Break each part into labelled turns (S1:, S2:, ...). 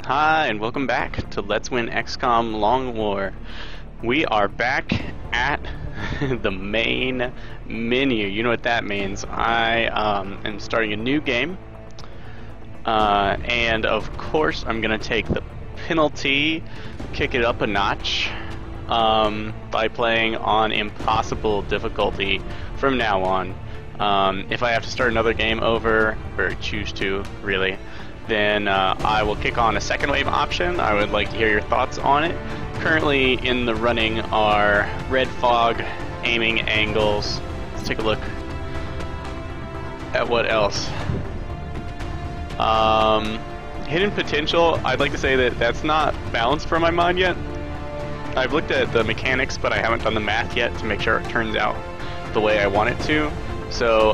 S1: Hi, and welcome back to Let's Win XCOM Long War. We are back at the main menu. You know what that means. I am starting a new game. And of course, I'm going to take the penalty, kick it up a notch, by playing on impossible difficulty from now on. If I have to start another game over, or choose to, really, then I will kick on a second wave option. I would like to hear your thoughts on it. Currently in the running are red fog, aiming angles. Let's take a look at what else. Hidden potential, I'd like to say that that's not balanced for my mod yet. I've looked at the mechanics, but I haven't done the math yet to make sure it turns out the way I want it to. So,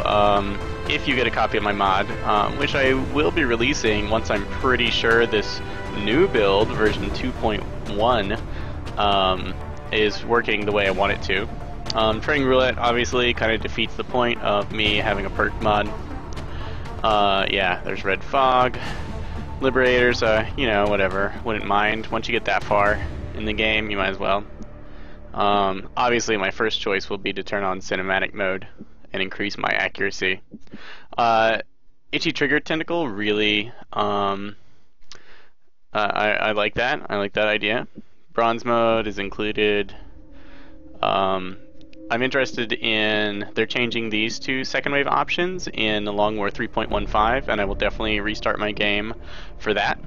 S1: if you get a copy of my mod, which I will be releasing once I'm pretty sure this new build, version 2.1, is working the way I want it to. Training Roulette obviously kind of defeats the point of me having a perk mod. Yeah, there's Red Fog. Liberators, you know, whatever. Wouldn't mind. Once you get that far in the game, you might as well. Obviously my first choice will be to turn on cinematic mode and increase my accuracy. Itchy Trigger Tentacle, really, I like that. I like that idea. Bronze mode is included. I'm interested in, they're changing these to second wave options in the Long War 3.15, and I will definitely restart my game for that.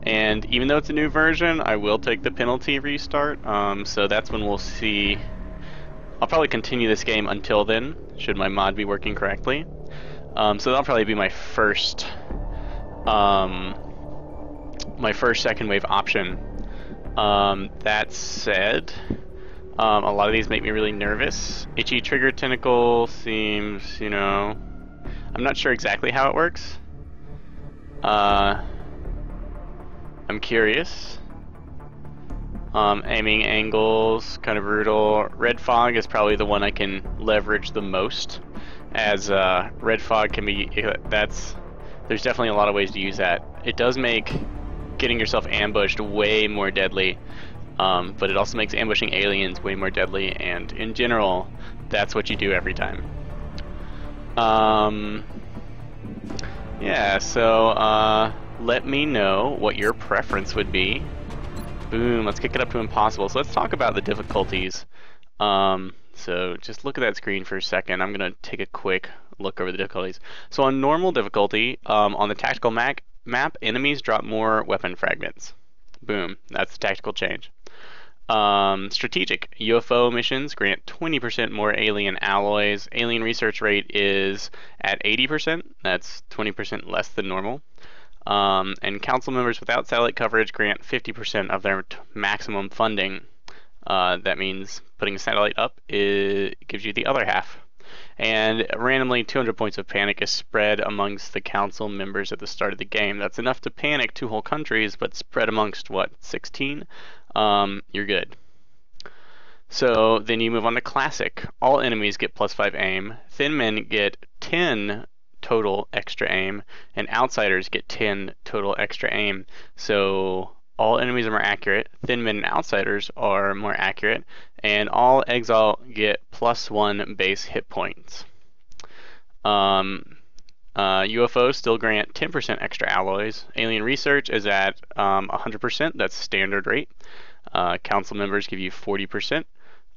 S1: And even though it's a new version, I will take the penalty restart, so that's when we'll see. I'll probably continue this game until then, should my mod be working correctly. So that'll probably be my first second wave option. That said, a lot of these make me really nervous. Itchy Trigger Tentacle seems, you know, I'm not sure exactly how it works. I'm curious. Aiming angles, kind of brutal. Red Fog is probably the one I can leverage the most, as Red Fog can be, there's definitely a lot of ways to use that. It does make getting yourself ambushed way more deadly, but it also makes ambushing aliens way more deadly, and in general, that's what you do every time. Yeah, so let me know what your preference would be. Boom, let's kick it up to impossible. So let's talk about the difficulties. So just look at that screen for a second. I'm going to take a quick look over the difficulties. So on normal difficulty, on the tactical map, enemies drop more weapon fragments. Boom, that's the tactical change. Strategic, UFO missions grant 20% more alien alloys. Alien research rate is at 80%. That's 20% less than normal. And council members without satellite coverage grant 50% of their maximum funding. That means putting a satellite up gives you the other half. And randomly 200 points of panic is spread amongst the council members at the start of the game. That's enough to panic 2 whole countries, but spread amongst, what, 16? You're good. So then you move on to Classic. All enemies get +5 aim. Thin men get 10 total extra aim, and outsiders get 10 total extra aim. So all enemies are more accurate, thin men and outsiders are more accurate, and all exile get +1 base hit points. UFOs still grant 10% extra alloys. Alien research is at 100%, that's standard rate. Council members give you 40%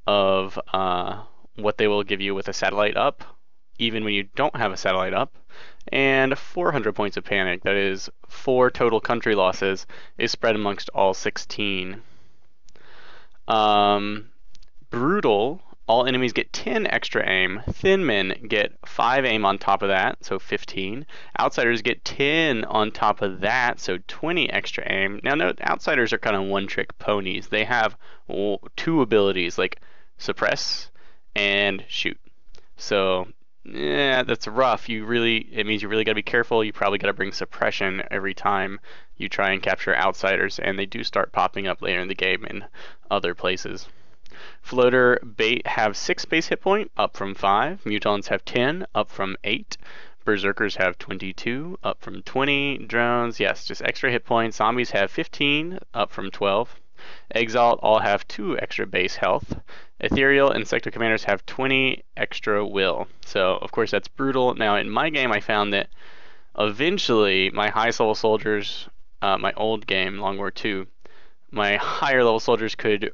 S1: of what they will give you with a satellite up, even when you don't have a satellite up. And 400 points of panic, that is 4 total country losses, is spread amongst all 16. Brutal, all enemies get 10 extra aim. Thin men get 5 aim on top of that, so 15. Outsiders get 10 on top of that, so 20 extra aim. Now note, outsiders are kind of one-trick ponies. They have 2 abilities, like suppress and shoot. So yeah, that's rough. It means you really got to be careful. You probably got to bring suppression every time you try and capture outsiders, and they do start popping up later in the game in other places. Floater bait have 6 base hit point, up from 5. Mutons have 10, up from 8. Berserkers have 22, up from 20. Drones, yes, just extra hit points. Zombies have 15, up from 12. Exalt all have 2 extra base health. Ethereal and Sector Commanders have 20 extra will. So, of course, that's brutal. Now, in my game, I found that eventually my highest level soldiers, my old game, Long War II, my higher level soldiers could,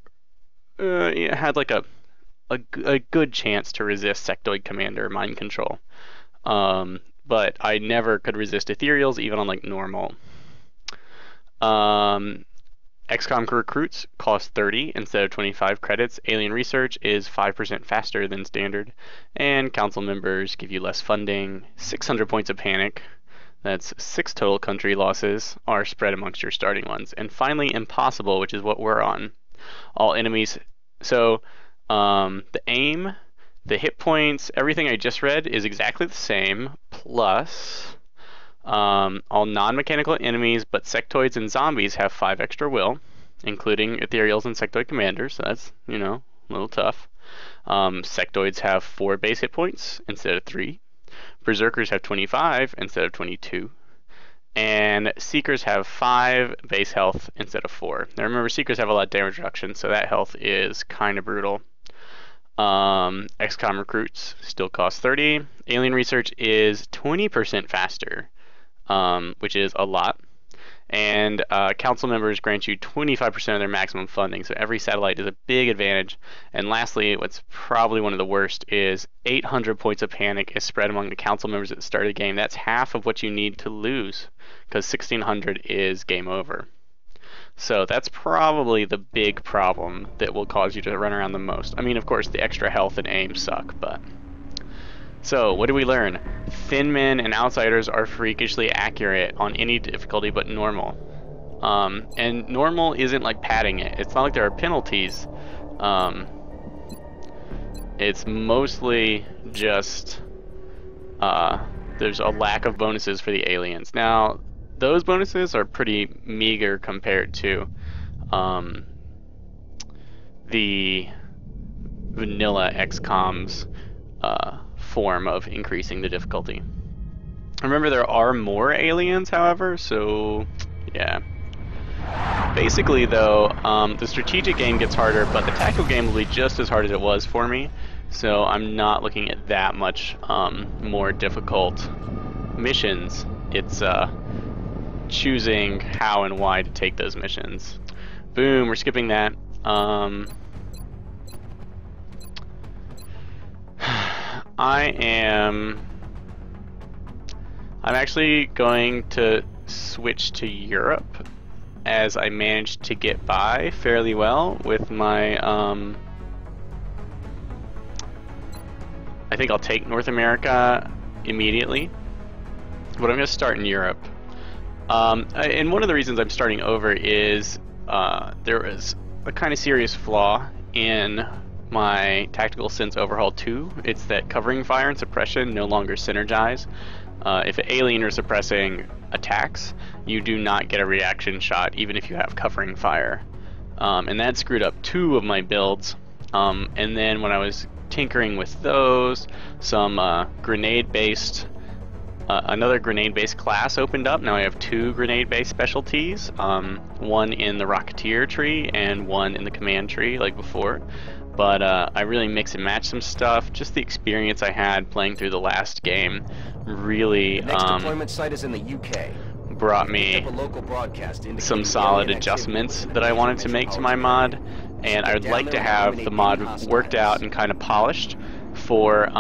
S1: had like a good chance to resist Sectoid Commander mind control. But I never could resist Ethereals, even on like normal. XCOM recruits cost 30 instead of 25 credits. Alien research is 5% faster than standard. And council members give you less funding. 600 points of panic. That's 6 total country losses are spread amongst your starting ones. And finally, impossible, which is what we're on. All enemies. So, the aim, the hit points, everything I just read is exactly the same, plus all non-mechanical enemies but sectoids and zombies have 5 extra will, including ethereals and sectoid commanders, so that's, you know, a little tough. Sectoids have 4 base hit points instead of 3. Berserkers have 25 instead of 22. And Seekers have 5 base health instead of 4. Now remember, Seekers have a lot of damage reduction, so that health is kind of brutal. XCOM recruits still cost 30. Alien research is 20% faster, which is a lot. And council members grant you 25% of their maximum funding, so every satellite is a big advantage. And lastly, what's probably one of the worst is 800 points of panic is spread among the council members at the start of the game. That's half of what you need to lose, because 1600 is game over. So that's probably the big problem that will cause you to run around the most. I mean, of course, the extra health and aim suck, but... So, what do we learn? Thin men and outsiders are freakishly accurate on any difficulty but normal. And normal isn't like padding it. It's not like there are penalties. It's mostly just there's a lack of bonuses for the aliens. Now, those bonuses are pretty meager compared to the vanilla XCOM's form of increasing the difficulty. Remember, there are more aliens, however, so yeah. Basically, though, the strategic game gets harder, but the tactical game will be just as hard as it was for me, so I'm not looking at that much more difficult missions. It's choosing how and why to take those missions. Boom, we're skipping that. I'm actually going to switch to Europe, as I managed to get by fairly well with my, I think I'll take North America immediately, but I'm going to start in Europe. And one of the reasons I'm starting over is there was a kind of serious flaw in my Tactical Sense Overhaul 2. It's that covering fire and suppression no longer synergize. If an alien is suppressing attacks, you do not get a reaction shot, even if you have covering fire. And that screwed up 2 of my builds. And then when I was tinkering with those, some grenade-based, another grenade-based class opened up. Now I have 2 grenade-based specialties, one in the Rocketeer tree and one in the Command tree, like before. But I really mix and match some stuff. Just the experience I had playing through the last game really
S2: next deployment site is in the UK.
S1: Brought me some solid adjustments that I wanted to make to my mod, and I would like to have the mod worked out and kind of polished for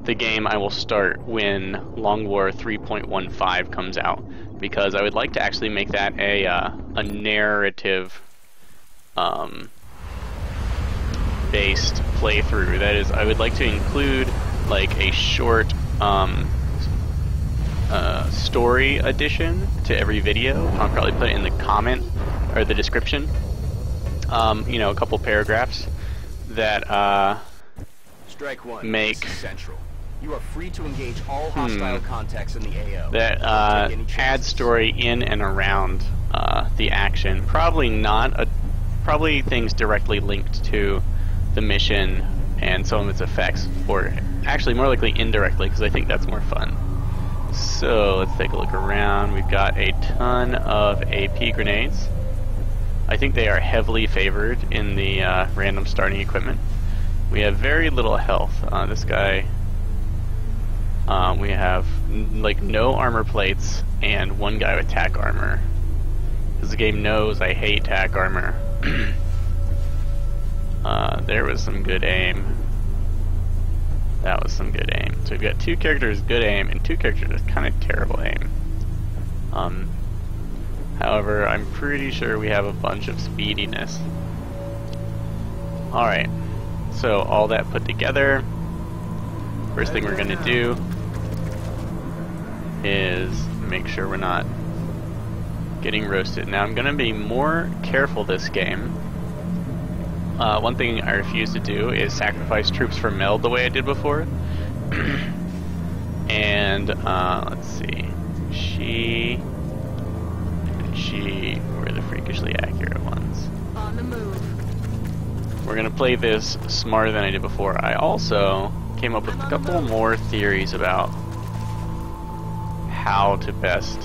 S1: the game I will start when Long War 3.15 comes out, because I would like to actually make that a narrative based playthrough. That is, I would like to include like a short story addition to every video. I'll probably put it in the comment or the description. You know, a couple paragraphs that
S2: Strike one.
S1: make
S2: central. You are free to engage all hostile contacts in the AO.
S1: that add story in and around the action. Probably things directly linked to the mission and some of its effects for actually more likely indirectly, because I think that's more fun. So let's take a look around. We've got a ton of AP grenades. I think they are heavily favored in the random starting equipment. We have very little health. This guy, we have like no armor plates and one guy with tack armor. Because the game knows I hate tack armor. There was some good aim. That was some good aim. So we've got two characters good aim and two characters with kind of terrible aim. However, I'm pretty sure we have a bunch of speediness. Alright, so all that put together, first thing we're going to do is make sure we're not getting roasted. Now I'm going to be more careful this game. One thing I refuse to do is sacrifice troops for meld the way I did before. And let's see, she were the freakishly accurate ones.
S3: On the move.
S1: We're gonna play this smarter than I did before. I also came up with a couple more theories about how to best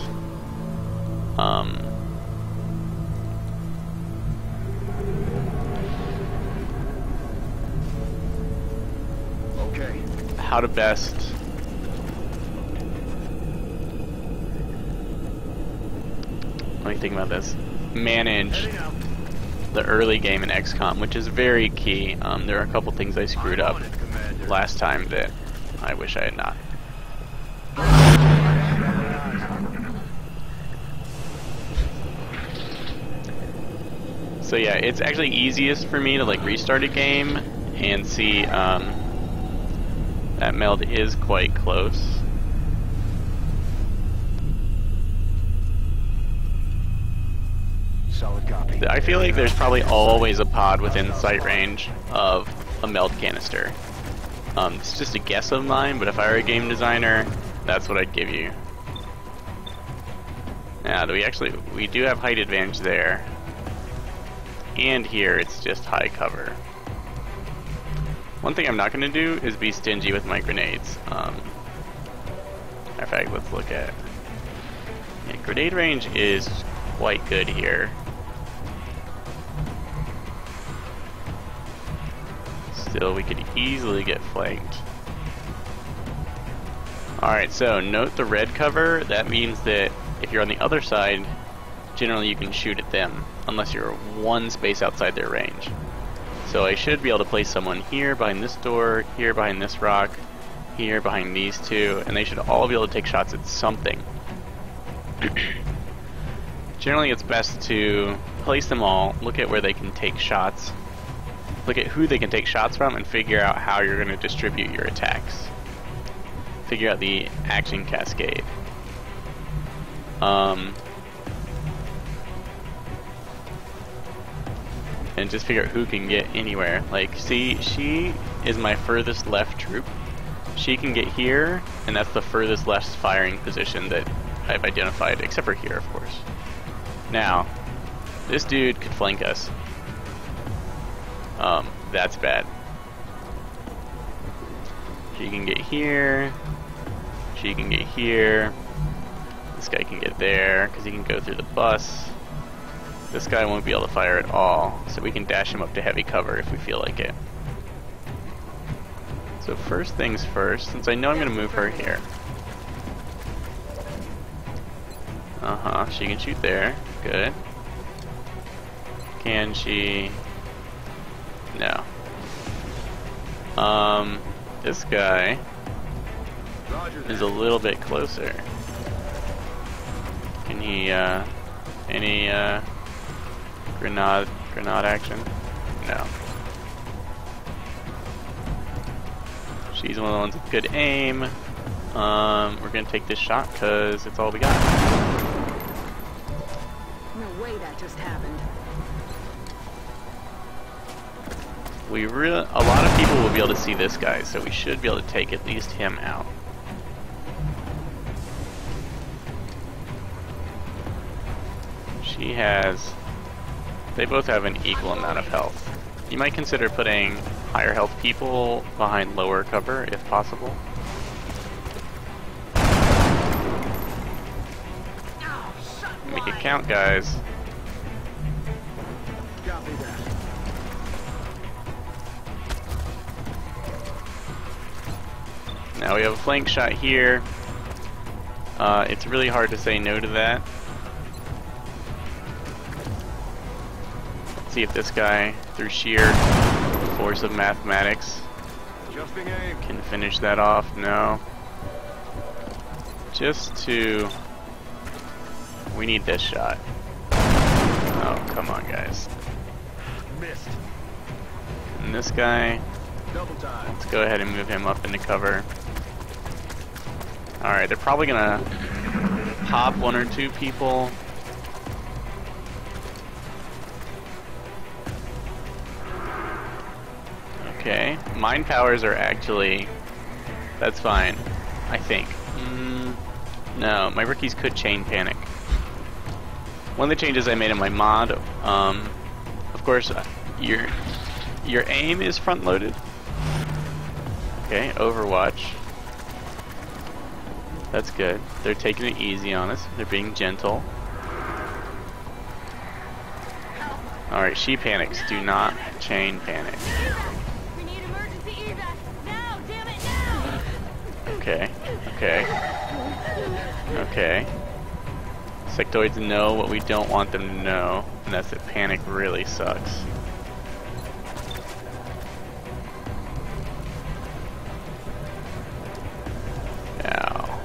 S1: how to best let me think about this. Manage the early game in XCOM, which is very key. There are a couple things I screwed up last time that I wish I had not. So yeah, it's actually easiest for me to like restart a game and see that meld is quite close.
S2: Solid copy.
S1: I feel like there's probably always a pod within sight range of a meld canister. It's just a guess of mine, but if I were a game designer, that's what I'd give you. Now, we do have height advantage there. And here, it's just high cover. One thing I'm not going to do is be stingy with my grenades. In fact, let's look at... Yeah, grenade range is quite good here. Still, we could easily get flanked. Alright, so note the red cover. That means that if you're on the other side, generally you can shoot at them, unless you're one space outside their range. So I should be able to place someone here behind this door, here behind this rock, here behind these two, and they should all be able to take shots at something. Generally it's best to place them all, look at where they can take shots, look at who they can take shots from, and figure out how you're going to distribute your attacks. Figure out the action cascade. And just figure out who can get anywhere. Like, see, she is my furthest left troop. She can get here, and that's the furthest left firing position that I've identified, except for here, of course. Now, this dude could flank us. That's bad. She can get here. She can get here. This guy can get there, because he can go through the bus. This guy won't be able to fire at all, so we can dash him up to heavy cover if we feel like it. So first things first, since I know I'm going to move her here. She can shoot there. Good. Can she? No. This guy is a little bit closer. Can he, any, grenade action? No. She's one of the ones with good aim. We're gonna take this shot because it's all we got.
S3: No way that just happened.
S1: A lot of people will be able to see this guy, so we should be able to take at least him out. She has... They both have an equal amount of health. You might consider putting higher health people behind lower cover, if possible. Make it count, guys.
S2: Copy that.
S1: Now we have a flank shot here. It's really hard to say no to that. Let's see if this guy, through sheer force of mathematics,
S2: Adjusting aim.
S1: can finish that off. No. Just to... We need this shot. Oh, come on, guys.
S2: Missed.
S1: And this guy,
S2: Double time.
S1: let's go ahead and move him up into cover. Alright, they're probably gonna pop one or two people. Okay, mind powers are actually... That's fine, I think. No, my rookies could chain panic. One of the changes I made in my mod, of course, your aim is front-loaded. Okay, Overwatch. That's good. They're taking it easy on us. They're being gentle. Alright, she panics. Do not chain panic.
S3: We need emergency evac. Now, damn it, now!
S1: Okay, okay. Okay. Sectoids know what we don't want them to know, and that's that panic really sucks. Now.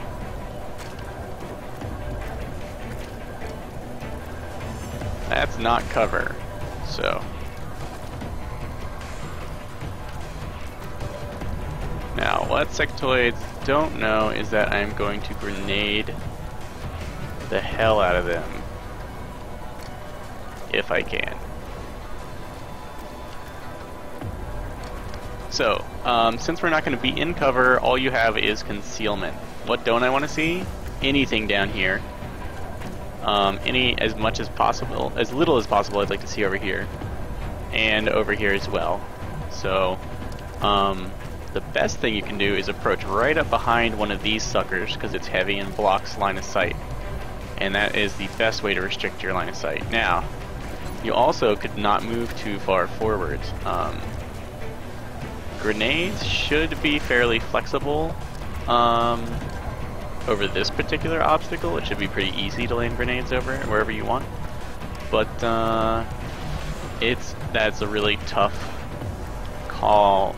S1: That's not cover, so. Now, what sectoids don't know is that I'm going to grenade the hell out of them if I can. So, since we're not going to be in cover, all you have is concealment. What don't I want to see? Anything down here. As much as possible, as little as possible, I'd like to see over here, and over here as well. So, the best thing you can do is approach right up behind one of these suckers because it's heavy and blocks line of sight. And that is the best way to restrict your line of sight. Now, you also could not move too far forward. Grenades should be fairly flexible over this particular obstacle. It should be pretty easy to land grenades over it, wherever you want. But that's a really tough call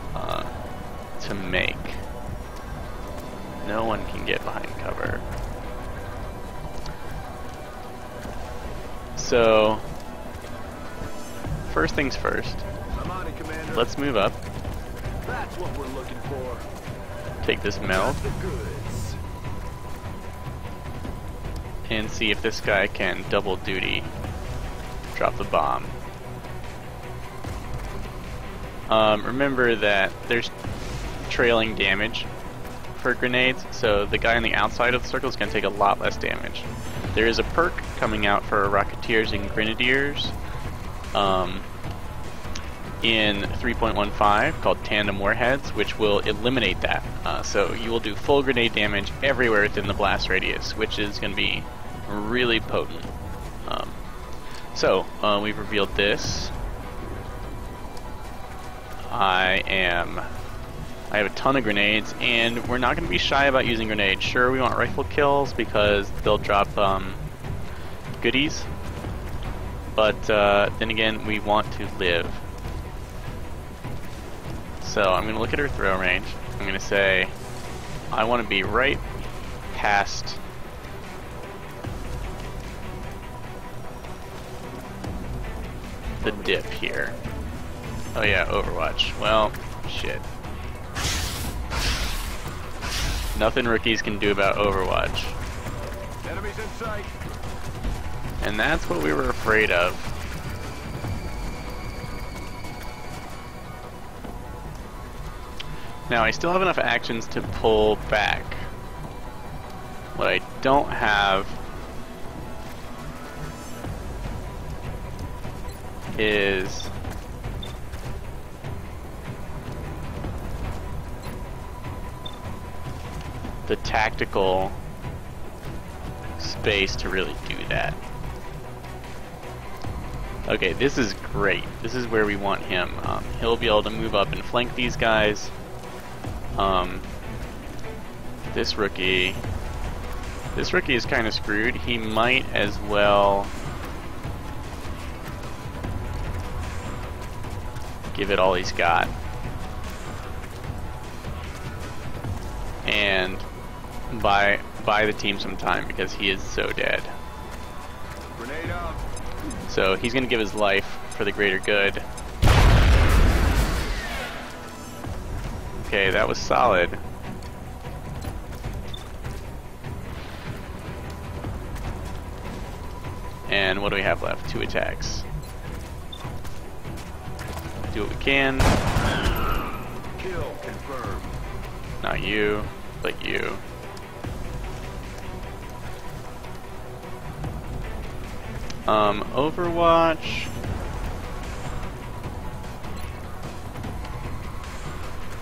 S1: to make. No one can get behind cover. So, first things first,
S2: I'm on it, Commander.
S1: let's move up,
S2: That's what we're looking for.
S1: take this meld,
S2: Got the goods.
S1: and see if this guy can double duty, drop the bomb. Remember that there's trailing damage for grenades, so the guy on the outside of the circle is going to take a lot less damage. There is a perk coming out for Rocketeers and Grenadiers in 3.15 called Tandem Warheads, which will eliminate that. So you will do full grenade damage everywhere within the blast radius, which is going to be really potent. We've revealed this. I have a ton of grenades, and we're not going to be shy about using grenades. Sure, we want rifle kills because they'll drop goodies, but then again, we want to live. So I'm going to look at her throw range. I'm going to say I want to be right past the dip here. Oh yeah, Overwatch. Well, shit. Nothing rookies can do about Overwatch.
S2: Enemies in sight.
S1: And that's what we were afraid of. Now, I still have enough actions to pull back. What I don't have is the tactical space to really do that. Okay, this is great. This is where we want him. He'll be able to move up and flank these guys. This rookie is kind of screwed. He might as well give it all he's got and buy the team some time because he is so dead.
S2: Grenade out.
S1: So he's gonna give his life for the greater good. Okay, that was solid. And what do we have left? 2 attacks. Do what we can.
S2: Kill confirmed.
S1: Not you, but you. Overwatch.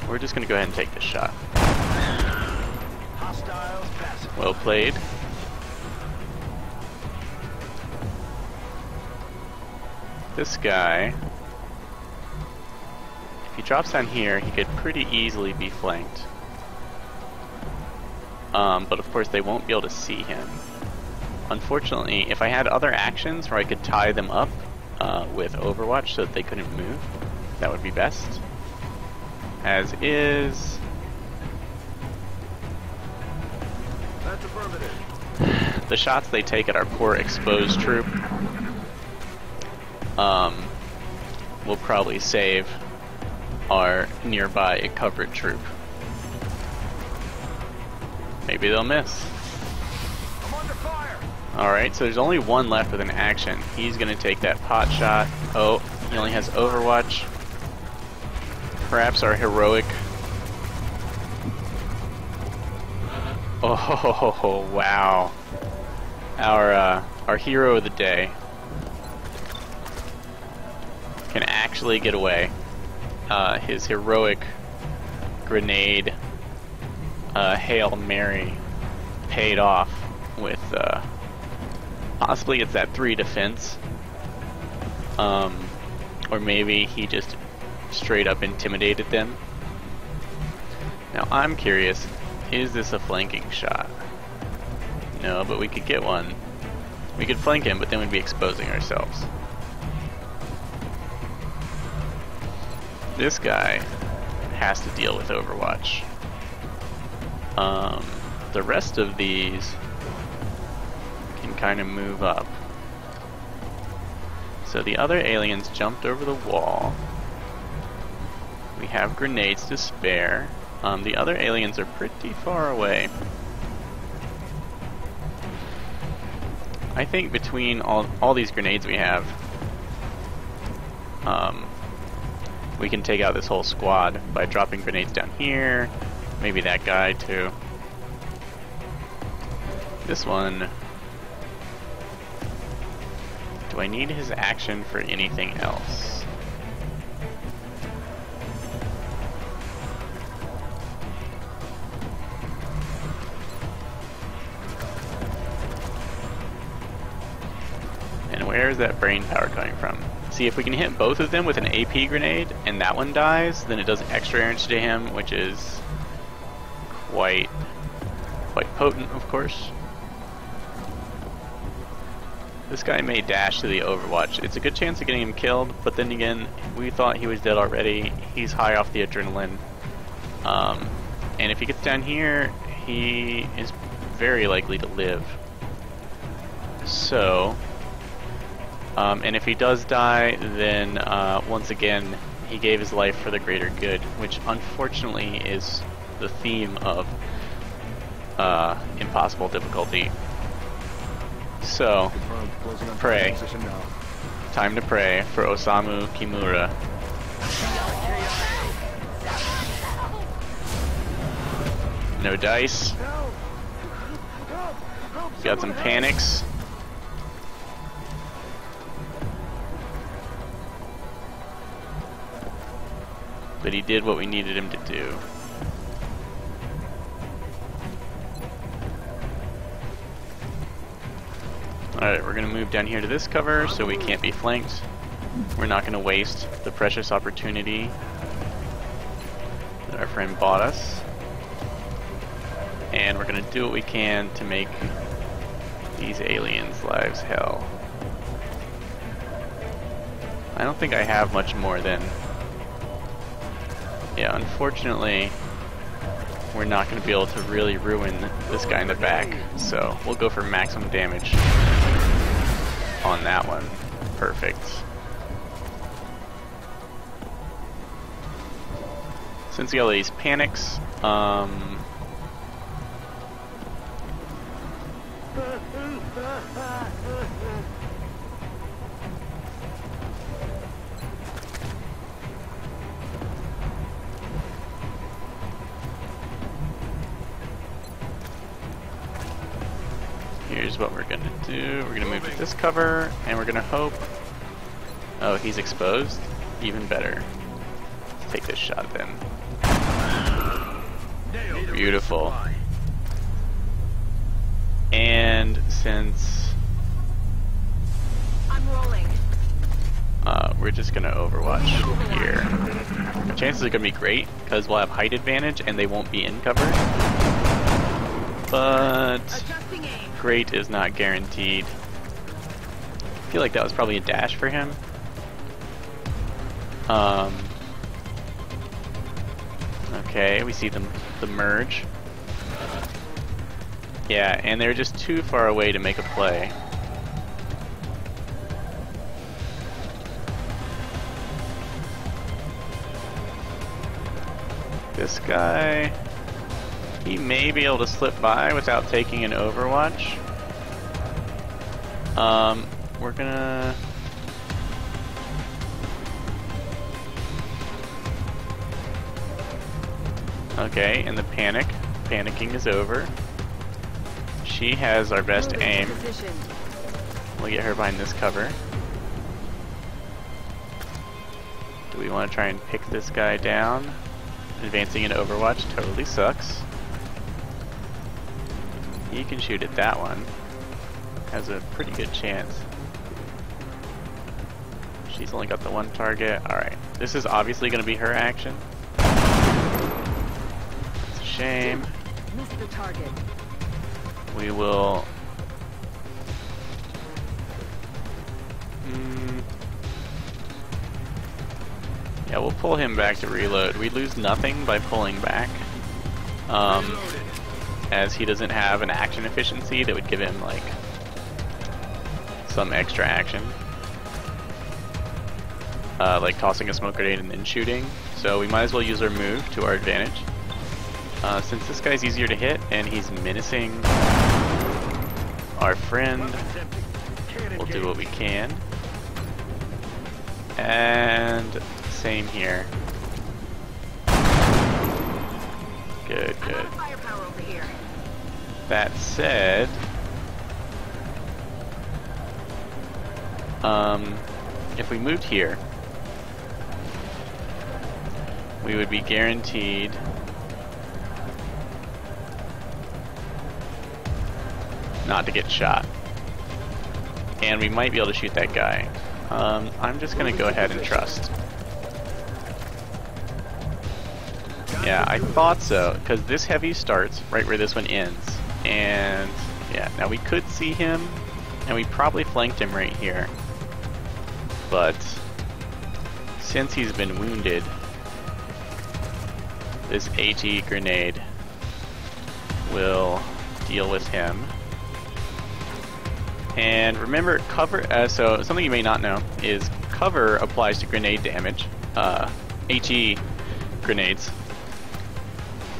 S1: We're just gonna go ahead and take this shot.
S2: Hostiles passive.
S1: Well played. This guy, if he drops down here, he could pretty easily be flanked. But of course they won't be able to see him. Unfortunately, if I had other actions where I could tie them up with Overwatch so that they couldn't move, that would be best. As is...
S2: That's affirmative.
S1: the shots they take at our poor exposed troop will probably save our nearby covered troop. Maybe they'll miss.
S2: I'm under fire.
S1: Alright, so there's only one left with an action. He's gonna take that pot shot. Oh, he only has Overwatch. Perhaps our heroic... Oh, wow. Our hero of the day can actually get away. His heroic grenade Hail Mary paid off with possibly it's that 3 defense, or maybe he just straight up intimidated them. Now I'm curious, is this a flanking shot? No, but we could get one. We could flank him, but then we'd be exposing ourselves. This guy has to deal with Overwatch. The rest of these can kind of move up. So the other aliens jumped over the wall. We have grenades to spare. The other aliens are pretty far away. I think between all these grenades we have, we can take out this whole squad by dropping grenades down here. Maybe that guy too. This one. Do I need his action for anything else? And where is that brain power coming from? See, if we can hit both of them with an AP grenade and that one dies, then it does extra damage to him, which is quite potent, of course. This guy may dash to the Overwatch. It's a good chance of getting him killed, but then again, we thought he was dead already. He's high off the adrenaline. And if he gets down here, he is very likely to live. So, and if he does die, then once again, he gave his life for the greater good, which unfortunately is the theme of impossible difficulty. So, pray. Time to pray for Osamu Kimura. No dice. Got some panics. But he did what we needed him to do. Alright, we're gonna move down here to this cover so we can't be flanked. We're not gonna waste the precious opportunity that our friend bought us. And we're gonna do what we can to make these aliens' lives hell. I don't think I have much more than... Yeah, unfortunately, we're not going to be able to really ruin this guy in the back, so we'll go for maximum damage on that one. Perfect. Since we got all these panics, here's what we're gonna do. We're gonna move to this cover, and we're gonna hope... Oh, he's exposed? Even better. Let's take this shot then. Beautiful. And since...
S3: I'm rolling.
S1: we're just gonna overwatch here. The chances are gonna be great, because we'll have height advantage, and they won't be in cover. But...
S3: Adjusting aim.
S1: great is not guaranteed. I feel like that was probably a dash for him. Okay, we see the merge. Yeah, and they're just too far away to make a play. This guy... he may be able to slip by without taking an overwatch. We're gonna... Okay, and the panicking is over. She has our best aim. We'll get her behind this cover. Do we want to try and pick this guy down? Advancing into Overwatch totally sucks. He can shoot at that one. Has a pretty good chance. She's only got the one target. Alright, this is obviously going to be her action. It's a shame.
S3: Missed the target.
S1: We will... Yeah, we'll pull him back to reload. We lose nothing by pulling back. As he doesn't have an action efficiency that would give him, like, some extra action. Like tossing a smoke grenade and then shooting. So we might as well use our move to our advantage. Since this guy's easier to hit and he's menacing our friend, we'll do what we can. And same here. Good, good.
S3: Firepower over here.
S1: That said, if we moved here, we would be guaranteed not to get shot. And we might be able to shoot that guy. I'm just gonna go ahead and trust. Yeah, I thought so, because this heavy starts right where this one ends. And yeah, now we could see him, and we probably flanked him right here. But since he's been wounded, this AT grenade will deal with him. And remember, cover, so something you may not know is cover applies to grenade damage, AT grenades,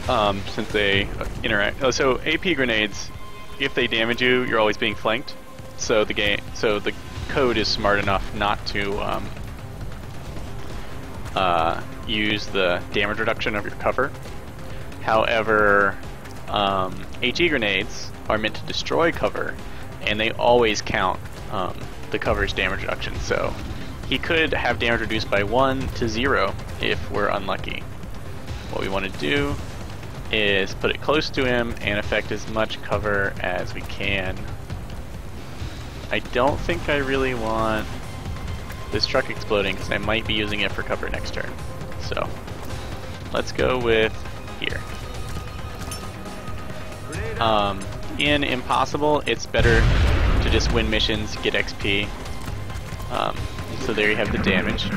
S1: since they interact. So AP grenades, if they damage you, you're always being flanked. So the code is smart enough not to use the damage reduction of your cover. However, AT grenades are meant to destroy cover, and they always count the cover's damage reduction. So he could have damage reduced by 1 to 0 if we're unlucky. What we want to do is put it close to him and affect as much cover as we can. I don't think I really want this truck exploding because I might be using it for cover next turn. So let's go with here. In Impossible, it's better to just win missions, get XP. So there you have the damage.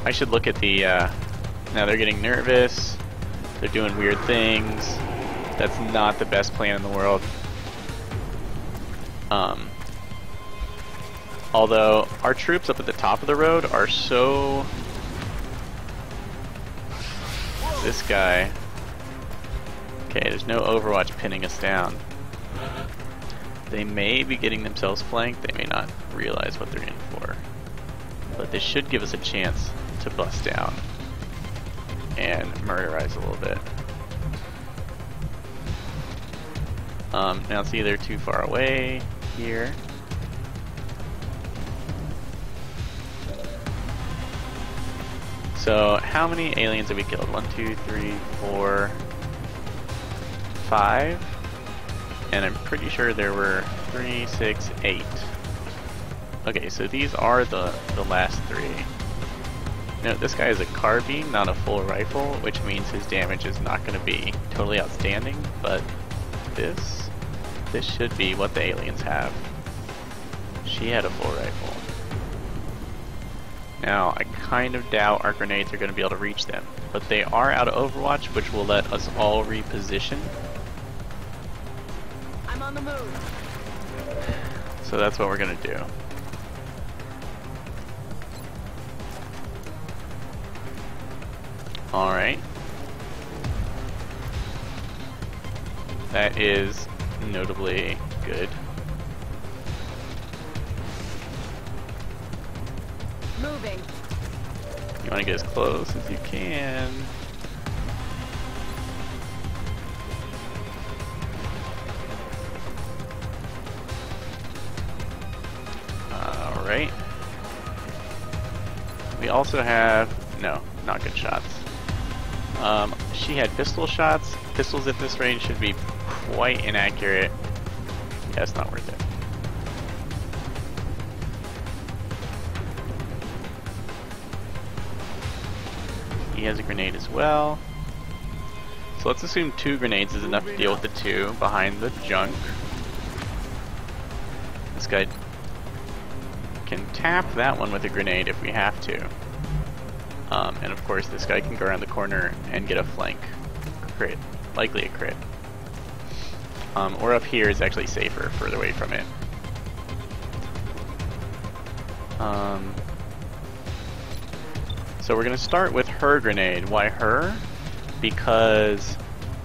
S1: I should look at the, now they're getting nervous, they're doing weird things. That's not the best plan in the world. Although, our troops up at the top of the road are so... This guy... Okay, there's no Overwatch pinning us down. They may be getting themselves flanked, they may not realize what they're in for. But this should give us a chance to bust down and murderize a little bit. Now see, they're too far away here. So how many aliens have we killed? 1, 2, 3, 4, 5. And I'm pretty sure there were 3, 6, 8. Okay, so these are the last 3. Now this guy is a carbine, not a full rifle, which means his damage is not going to be totally outstanding, but this should be what the aliens have. She had a full rifle. Now, I kind of doubt our grenades are going to be able to reach them, but they are out of Overwatch, which will let us all reposition.
S3: I'm on the move.
S1: So that's what we're going to do. Alright. That is notably good.
S3: Moving.
S1: You want to get as close as you can. Alright. We also have... no, not good shots. She had pistol shots. Pistols at this range should be quite inaccurate. Yeah, it's not worth it. He has a grenade as well. So let's assume 2 grenades is enough to deal with the 2 behind the junk. This guy can tap that one with a grenade if we have to. And of course this guy can go around the corner and get a flank crit. Likely a crit. Or up here is actually safer, further away from it. So we're going to start with her grenade. Why her? Because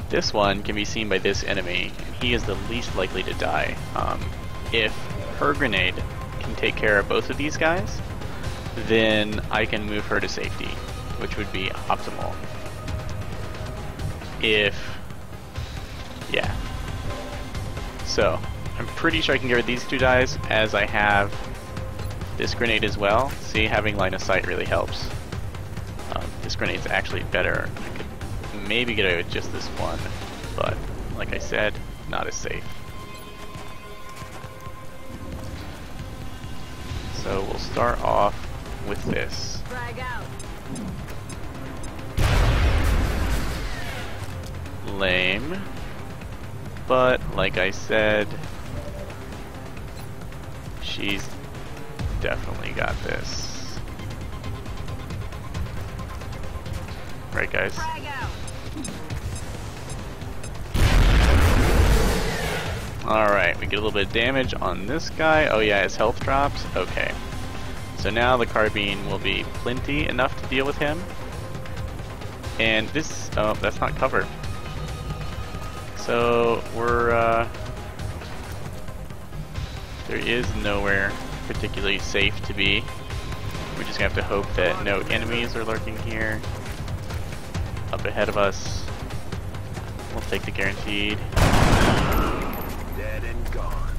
S1: this one can be seen by this enemy, and he is the least likely to die. If her grenade can take care of both of these guys, then I can move her to safety, which would be optimal. Yeah. So, I'm pretty sure I can get rid of these 2 guys as I have this grenade as well. See, having line of sight really helps. This grenade's actually better. I could maybe get away with just this one, but like I said, not as safe. So we'll start off with this.
S3: Frag out.
S1: Lame. But, like I said, she's definitely got this. Right, guys?
S3: Frag out.
S1: Alright, we get a little bit of damage on this guy. Oh yeah, his health drops. Okay. So now the carbine will be plenty enough to deal with him. And this... oh, that's not cover. So, we're, there is nowhere particularly safe to be. We're just gonna have to hope that no enemies are lurking here. Up ahead of us. We'll take the guaranteed.
S2: Dead and gone.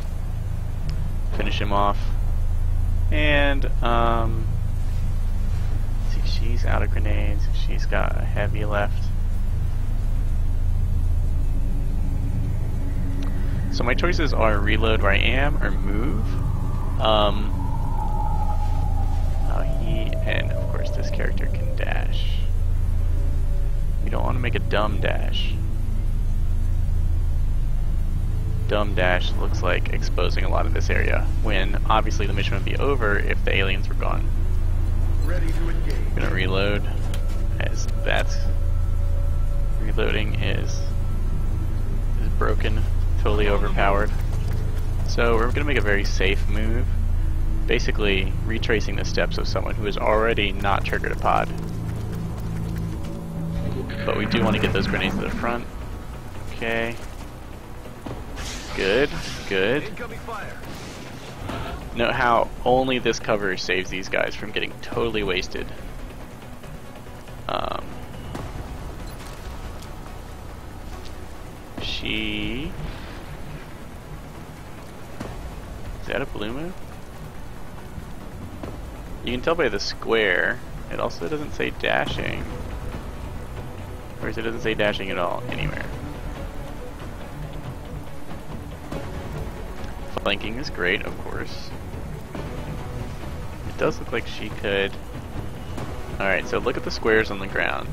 S1: Finish him off. And, see, she's out of grenades. She's got a heavy left. So my choices are reload where I am or move. And of course this character can dash. You don't want to make a dumb dash. Dumb dash looks like exposing a lot of this area, when obviously the mission would be over if the aliens were gone.
S4: Ready to engage.
S1: I'm gonna reload, as that's reloading is broken, totally overpowered. So we're gonna make a very safe move, basically retracing the steps of someone who has already not triggered a pod. But we do want to get those grenades to the front. Okay. Good, good.
S4: Incoming fire.
S1: Note how only this cover saves these guys from getting totally wasted. She... Is that a blue move? You can tell by the square. It also doesn't say dashing. Of course, it doesn't say dashing at all anywhere. Flanking is great, of course. It does look like she could... Alright, so look at the squares on the ground.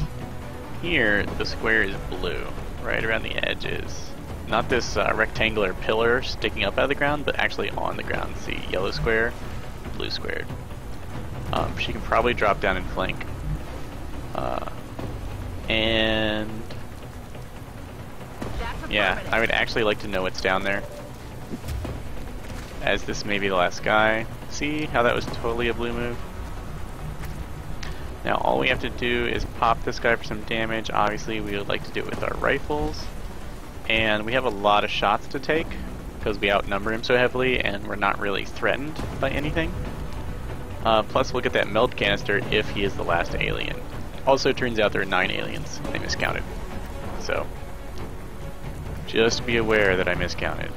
S1: Here, the square is blue, right around the edges. Not this rectangular pillar sticking up out of the ground, but actually on the ground. See, yellow square, blue squared. She can probably drop down and flank. And... yeah, I would actually like to know what's down there. As this may be the last guy. See how that was totally a blue move? Now all we have to do is pop this guy for some damage. Obviously we would like to do it with our rifles. And we have a lot of shots to take because we outnumber him so heavily and we're not really threatened by anything. Plus we'll get that meld canister if he is the last alien. Also turns out there are 9 aliens. I miscounted. So just be aware that I miscounted.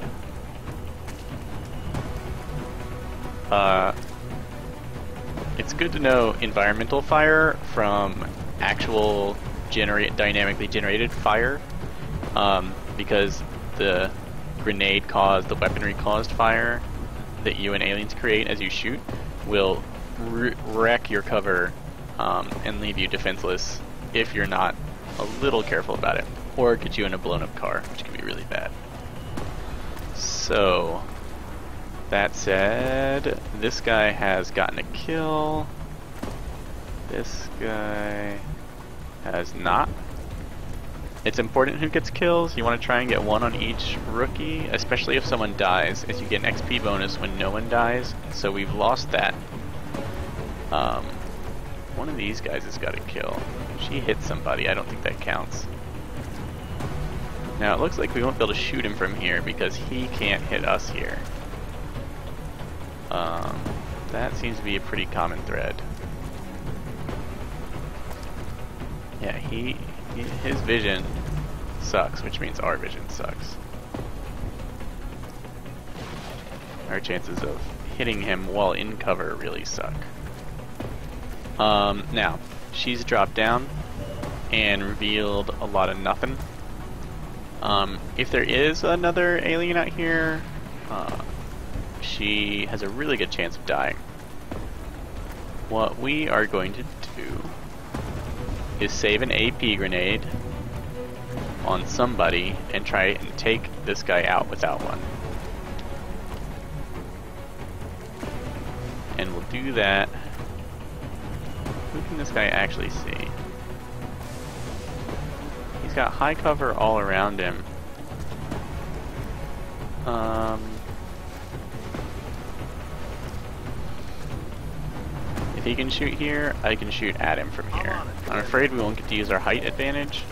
S1: It's good to know environmental fire from actual dynamically generated fire, because the grenade caused, the weaponry caused fire that you and aliens create as you shoot will wreck your cover and leave you defenseless if you're not a little careful about it, or get you in a blown up car, which can be really bad. So that said, this guy has gotten a kill. This guy has not. It's important who gets kills. You want to try and get one on each rookie, especially if someone dies, as you get an XP bonus when no one dies. So we've lost that. One of these guys has got a kill. She hit somebody. I don't think that counts. Now it looks like we won't be able to shoot him from here because he can't hit us here. That seems to be a pretty common thread. Yeah, his vision sucks, which means our vision sucks. Our chances of hitting him while in cover really suck. Now, she's dropped down and revealed a lot of nothing. If there is another alien out here, she has a really good chance of dying. What we are going to do is save an AP grenade on somebody and try and take this guy out without one. And we'll do that. Who can this guy actually see? He's got high cover all around him. If he can shoot here, I can shoot at him from here. I'm afraid we won't get to use our height advantage.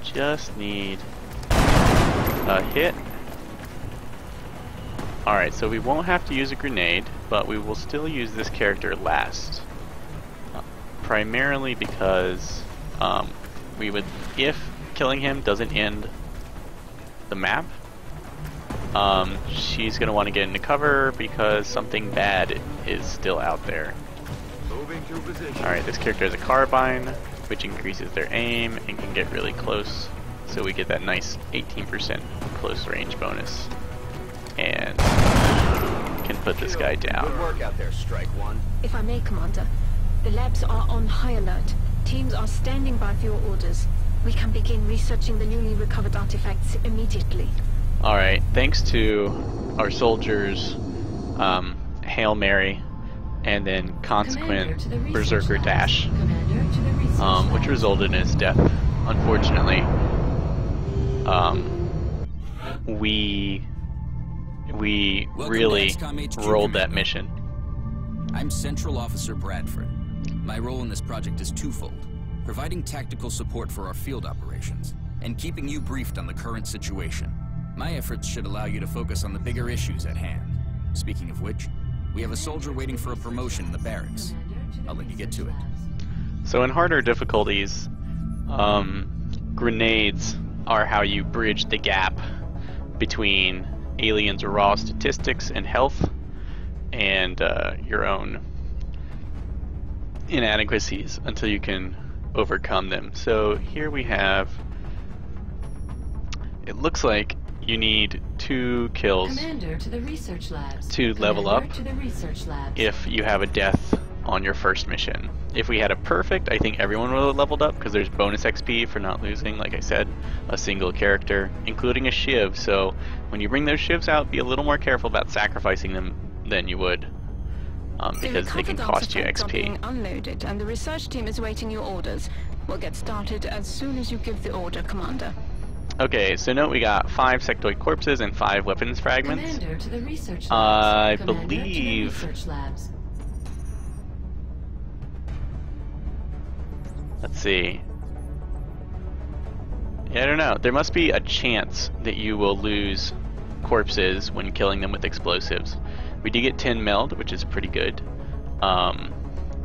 S1: Just need a hit. Alright, so we won't have to use a grenade, but we will still use this character last. Primarily because we would, if killing him doesn't end the map, she's going to want to get into cover because something bad is still out there.
S4: Moving to position.
S1: Alright, this character has a carbine, which increases their aim and can get really close so we get that nice 18% close range bonus. And can put this guy down.
S2: Good work out there, Strike One.
S5: If I may, Commander, the labs are on high alert. Teams are standing by for your orders. We can begin researching the newly recovered artifacts immediately.
S1: Alright, thanks to our soldiers' Hail Mary and then consequent Berserker Dash, which resulted in his death, unfortunately. We really rolled that mission.
S6: I'm Central Officer Bradford. My role in this project is twofold: providing tactical support for our field operations, and keeping you briefed on the current situation. My efforts should allow you to focus on the bigger issues at hand. Speaking of which, we have a soldier waiting for a promotion in the barracks. I'll let you get to it.
S1: So in harder difficulties, grenades are how you bridge the gap between aliens' raw statistics and health and your own inadequacies until you can overcome them. So here we have, it looks like you need 2 kills
S7: Commander to the research labs.
S1: to level up
S7: To the research labs.
S1: if you have a death on your first mission. If we had a perfect, I think everyone would have leveled up because there's bonus XP for not losing, like I said, a single character, including a shiv. So when you bring those shivs out, be a little more careful about sacrificing them than you would, because they can cost you
S5: artifacts are being
S1: XP.
S5: unloaded, and the research team is awaiting your orders. We'll get started as soon as you give the order, Commander.
S1: Okay, so note we got 5 sectoid corpses and 5 weapons fragments.
S7: Commander to the research labs.
S1: I
S7: Commander to the
S1: believe.
S7: research labs.
S1: Let's see. Yeah, I don't know. There must be a chance that you will lose corpses when killing them with explosives. We did get 10 meld, which is pretty good.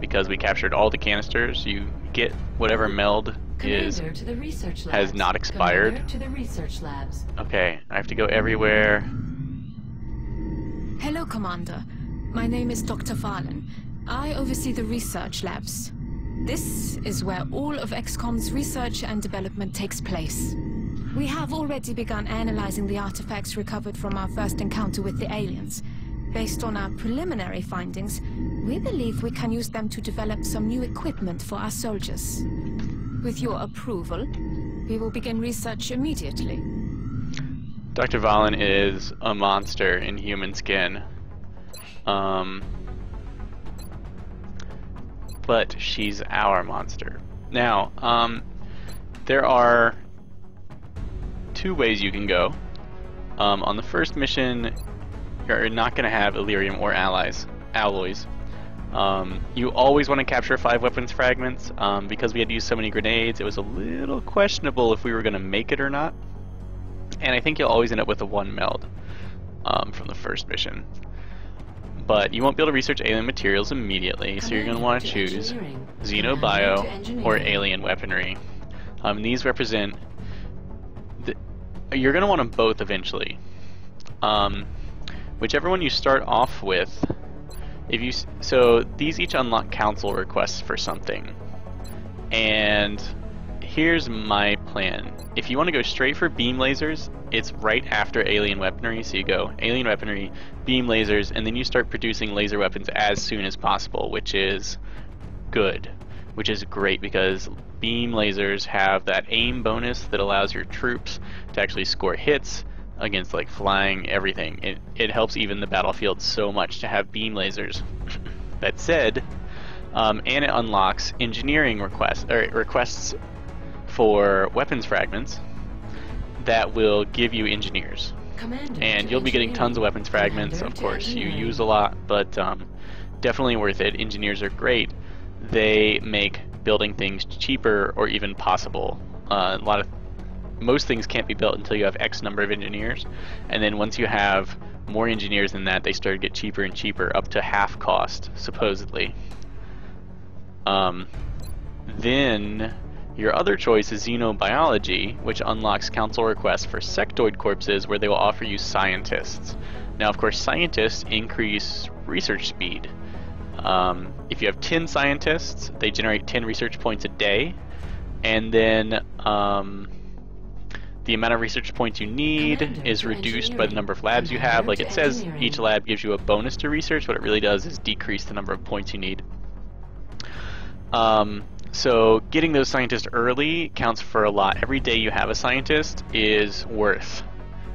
S1: Because we captured all the canisters, you get whatever meld is
S7: Commander to the research labs.
S1: has not expired.
S7: Commander to the research labs.
S1: Okay, I have to go everywhere.
S5: Hello, Commander. My name is Dr. Valen. I oversee the research labs. This is where all of XCOM's research and development takes place. We have already begun analyzing the artifacts recovered from our first encounter with the aliens. Based on our preliminary findings, we believe we can use them to develop some new equipment for our soldiers. With your approval, we will begin research immediately.
S1: Dr. Valen is a monster in human skin. But she's our monster. Now, there are 2 ways you can go. On the first mission, you're not going to have Illyrium or alloys. You always want to capture 5 weapons fragments. Because we had used so many grenades, it was a little questionable if we were going to make it or not. And I think you'll always end up with a 1 meld from the first mission. But you won't be able to research alien materials immediately, so you're going to want to choose Xenobio or alien weaponry. These represent... you're going to want them both eventually. Whichever one you start off with, so these each unlock council requests for something. And here's my plan. If you want to go straight for beam lasers, it's right after alien weaponry, so you go alien weaponry, beam lasers, and then you start producing laser weapons as soon as possible, which is good, which is great because beam lasers have that aim bonus that allows your troops to actually score hits against like flying everything. It helps even the battlefield so much to have beam lasers. That said, and it unlocks engineering requests for weapons fragments that will give you engineers.
S7: Commander
S1: And
S7: to
S1: you'll be getting tons of
S7: engineering.
S1: weapons fragments.
S7: Commander
S1: Of
S7: to
S1: course, you
S7: engineering.
S1: use a lot, but definitely worth it. Engineers are great. They make building things cheaper or even possible. Most things can't be built until you have X number of engineers, and then once you have more engineers than that, they start to get cheaper and cheaper, up to half cost, supposedly. Then your other choice is xenobiology, which unlocks council requests for sectoid corpses where they will offer you scientists. Now, of course, scientists increase research speed. If you have 10 scientists, they generate 10 research points a day, and then the amount of research points you need
S7: Commander
S1: is
S7: to
S1: reduced by the
S7: engineering.
S1: number of labs you have.
S7: Commander
S1: Like
S7: to
S1: it says,
S7: engineering.
S1: each lab gives you a bonus to research. What it really does is decrease the number of points you need. So getting those scientists early counts for a lot. Every day you have a scientist is worth.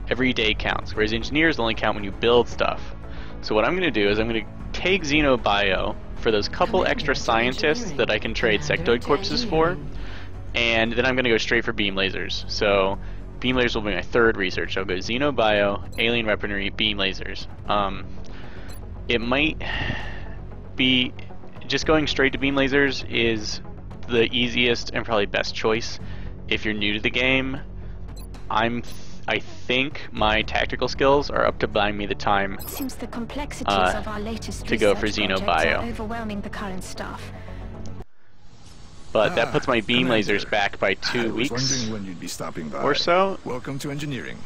S1: Every day counts, whereas engineers only count when you build stuff. So what I'm going to do is I'm going to take Xenobio for those couple
S7: Commander
S1: extra
S7: to
S1: scientists
S7: engineering.
S1: that I can trade
S7: Commander
S1: sectoid
S7: to
S1: corpses for,
S7: engineering.
S1: and then I'm going to go straight for beam lasers. So beam lasers will be my third research. I'll go Xenobio, alien weaponry, beam lasers. It might be just going straight to beam lasers is the easiest and probably best choice if you're new to the game. I think my tactical skills are up to buying me the time
S8: Seems the complexities of our latest
S1: to go for
S8: research projects
S1: Xenobio.
S8: are overwhelming the current staff.
S1: But that puts my beam
S4: Commander.
S1: lasers back by 2
S4: I was
S1: weeks
S4: wondering when you'd be stopping by.
S1: or so,
S4: Welcome to engineering.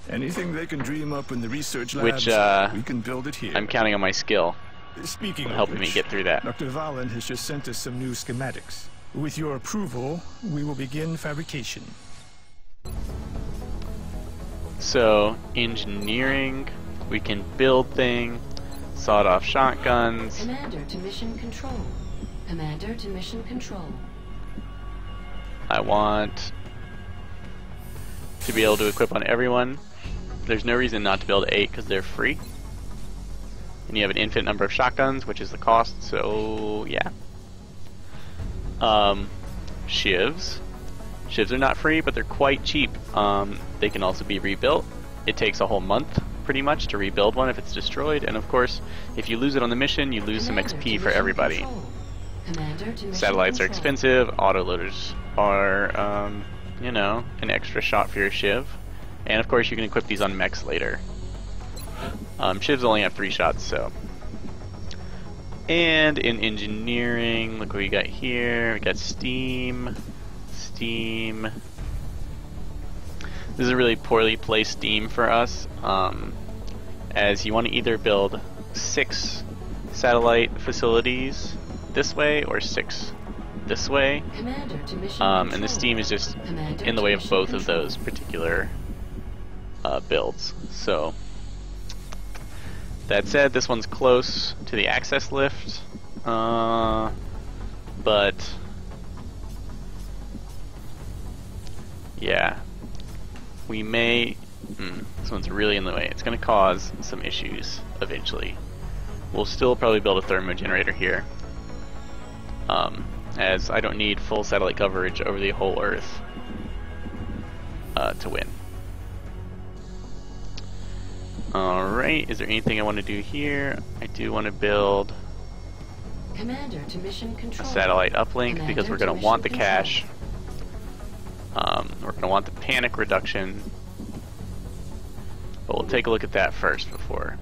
S4: Anything they can dream up in the research labs,
S1: which
S4: we can build it here.
S1: I'm counting on my skill
S4: Speaking of
S1: helping me
S4: which,
S1: get through that.
S9: Dr. Valen has just sent us some new schematics. With your approval, we will begin fabrication.
S1: So, engineering, we can build thing, sawed-off shotguns.
S7: Commander to mission control. Commander to mission control.
S1: I want to be able to equip on everyone. There's no reason not to build 8 because they're free. And you have an infinite number of shotguns, which is the cost, so yeah. Shivs. Shivs are not free, but they're quite cheap. They can also be rebuilt. It takes a whole month, pretty much, to rebuild one if it's destroyed. And of course, if you lose it on the mission, you lose some
S7: Commander
S1: XP
S7: to
S1: for
S7: mission
S1: everybody.
S7: control. Commander to mission
S1: Satellites are
S7: control.
S1: expensive. Autoloaders are, you know, an extra shot for your Shiv. And of course, you can equip these on mechs later. Shivs only have 3 shots, so. And in engineering, look what we got here. We got steam. Steam. This is a really poorly placed steam for us, as you want to either build 6 satellite facilities this way or 6 this way.
S7: Commander to mission
S1: And the
S7: control.
S1: steam is just
S7: Commander
S1: in the
S7: to
S1: way of
S7: mission
S1: both of
S7: control.
S1: those particular builds. So that said, this one's close to the access lift, but yeah, we may. This one's really in the way. It's going to cause some issues eventually. We'll still probably build a thermo generator here, as I don't need full satellite coverage over the whole Earth to win. Alright, is there anything I want to do here? I do want to build
S7: Commander to mission
S1: a
S7: control.
S1: satellite uplink
S7: Commander
S1: because we're
S7: to
S1: going to want the
S7: mission
S1: cache. We're going to want the panic reduction. But we'll take a look at that first before.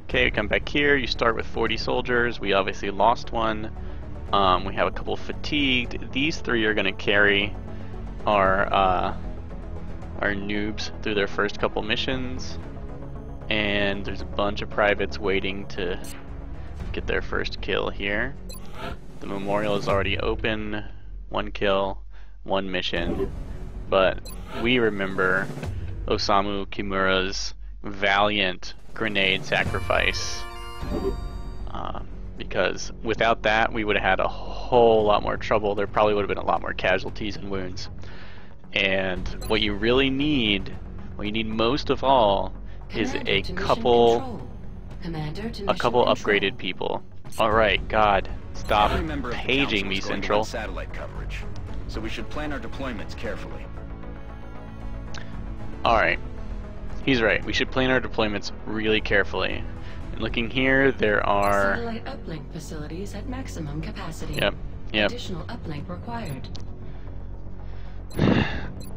S1: Okay, we come back here. You start with 40 soldiers. We obviously lost one. We have a couple fatigued. These 3 are going to carry our noobs through their first couple missions. And there's a bunch of privates waiting to get their first kill here. The memorial is already open. 1 kill, 1 mission. But we remember Osamu Kimura's valiant grenade sacrifice. Because without that, we would have had a whole lot more trouble. There probably would have been a lot more casualties and wounds. And what you really need, what you need most of all, is
S7: Commander
S1: a
S7: to mission
S1: couple
S7: control. Commander to mission
S1: upgraded
S7: control.
S1: people. Alright, God, stop
S2: Every member of the
S1: paging
S2: council
S1: me,
S2: is going to
S1: Central.
S2: want satellite coverage, so we should plan our deployments carefully.
S1: Alright, he's right. We should plan our deployments really carefully. And looking here, there are...
S7: Satellite uplink facilities at maximum capacity.
S1: Yep.
S7: Additional uplink required.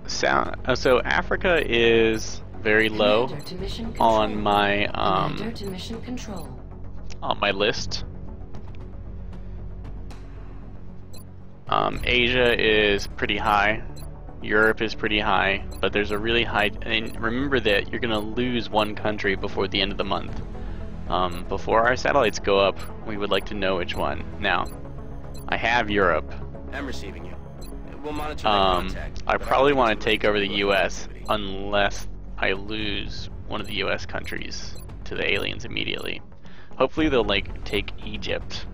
S1: So Africa is very low
S7: Commander to mission control.
S1: on my
S7: Commander to mission control.
S1: list. Asia is pretty high. Europe is pretty high, but there's a really high. And remember that you're gonna lose 1 country before the end of the month. Before our satellites go up, we would like to know which one. Now, I have Europe.
S2: I'm receiving you. we'll monitor that contact.
S1: I
S2: but
S1: probably
S2: don't
S1: want
S2: think
S1: to take over the
S2: it's
S1: U.S.
S2: activity.
S1: unless I lose one of the U.S. countries to the aliens immediately. Hopefully they'll like take Egypt,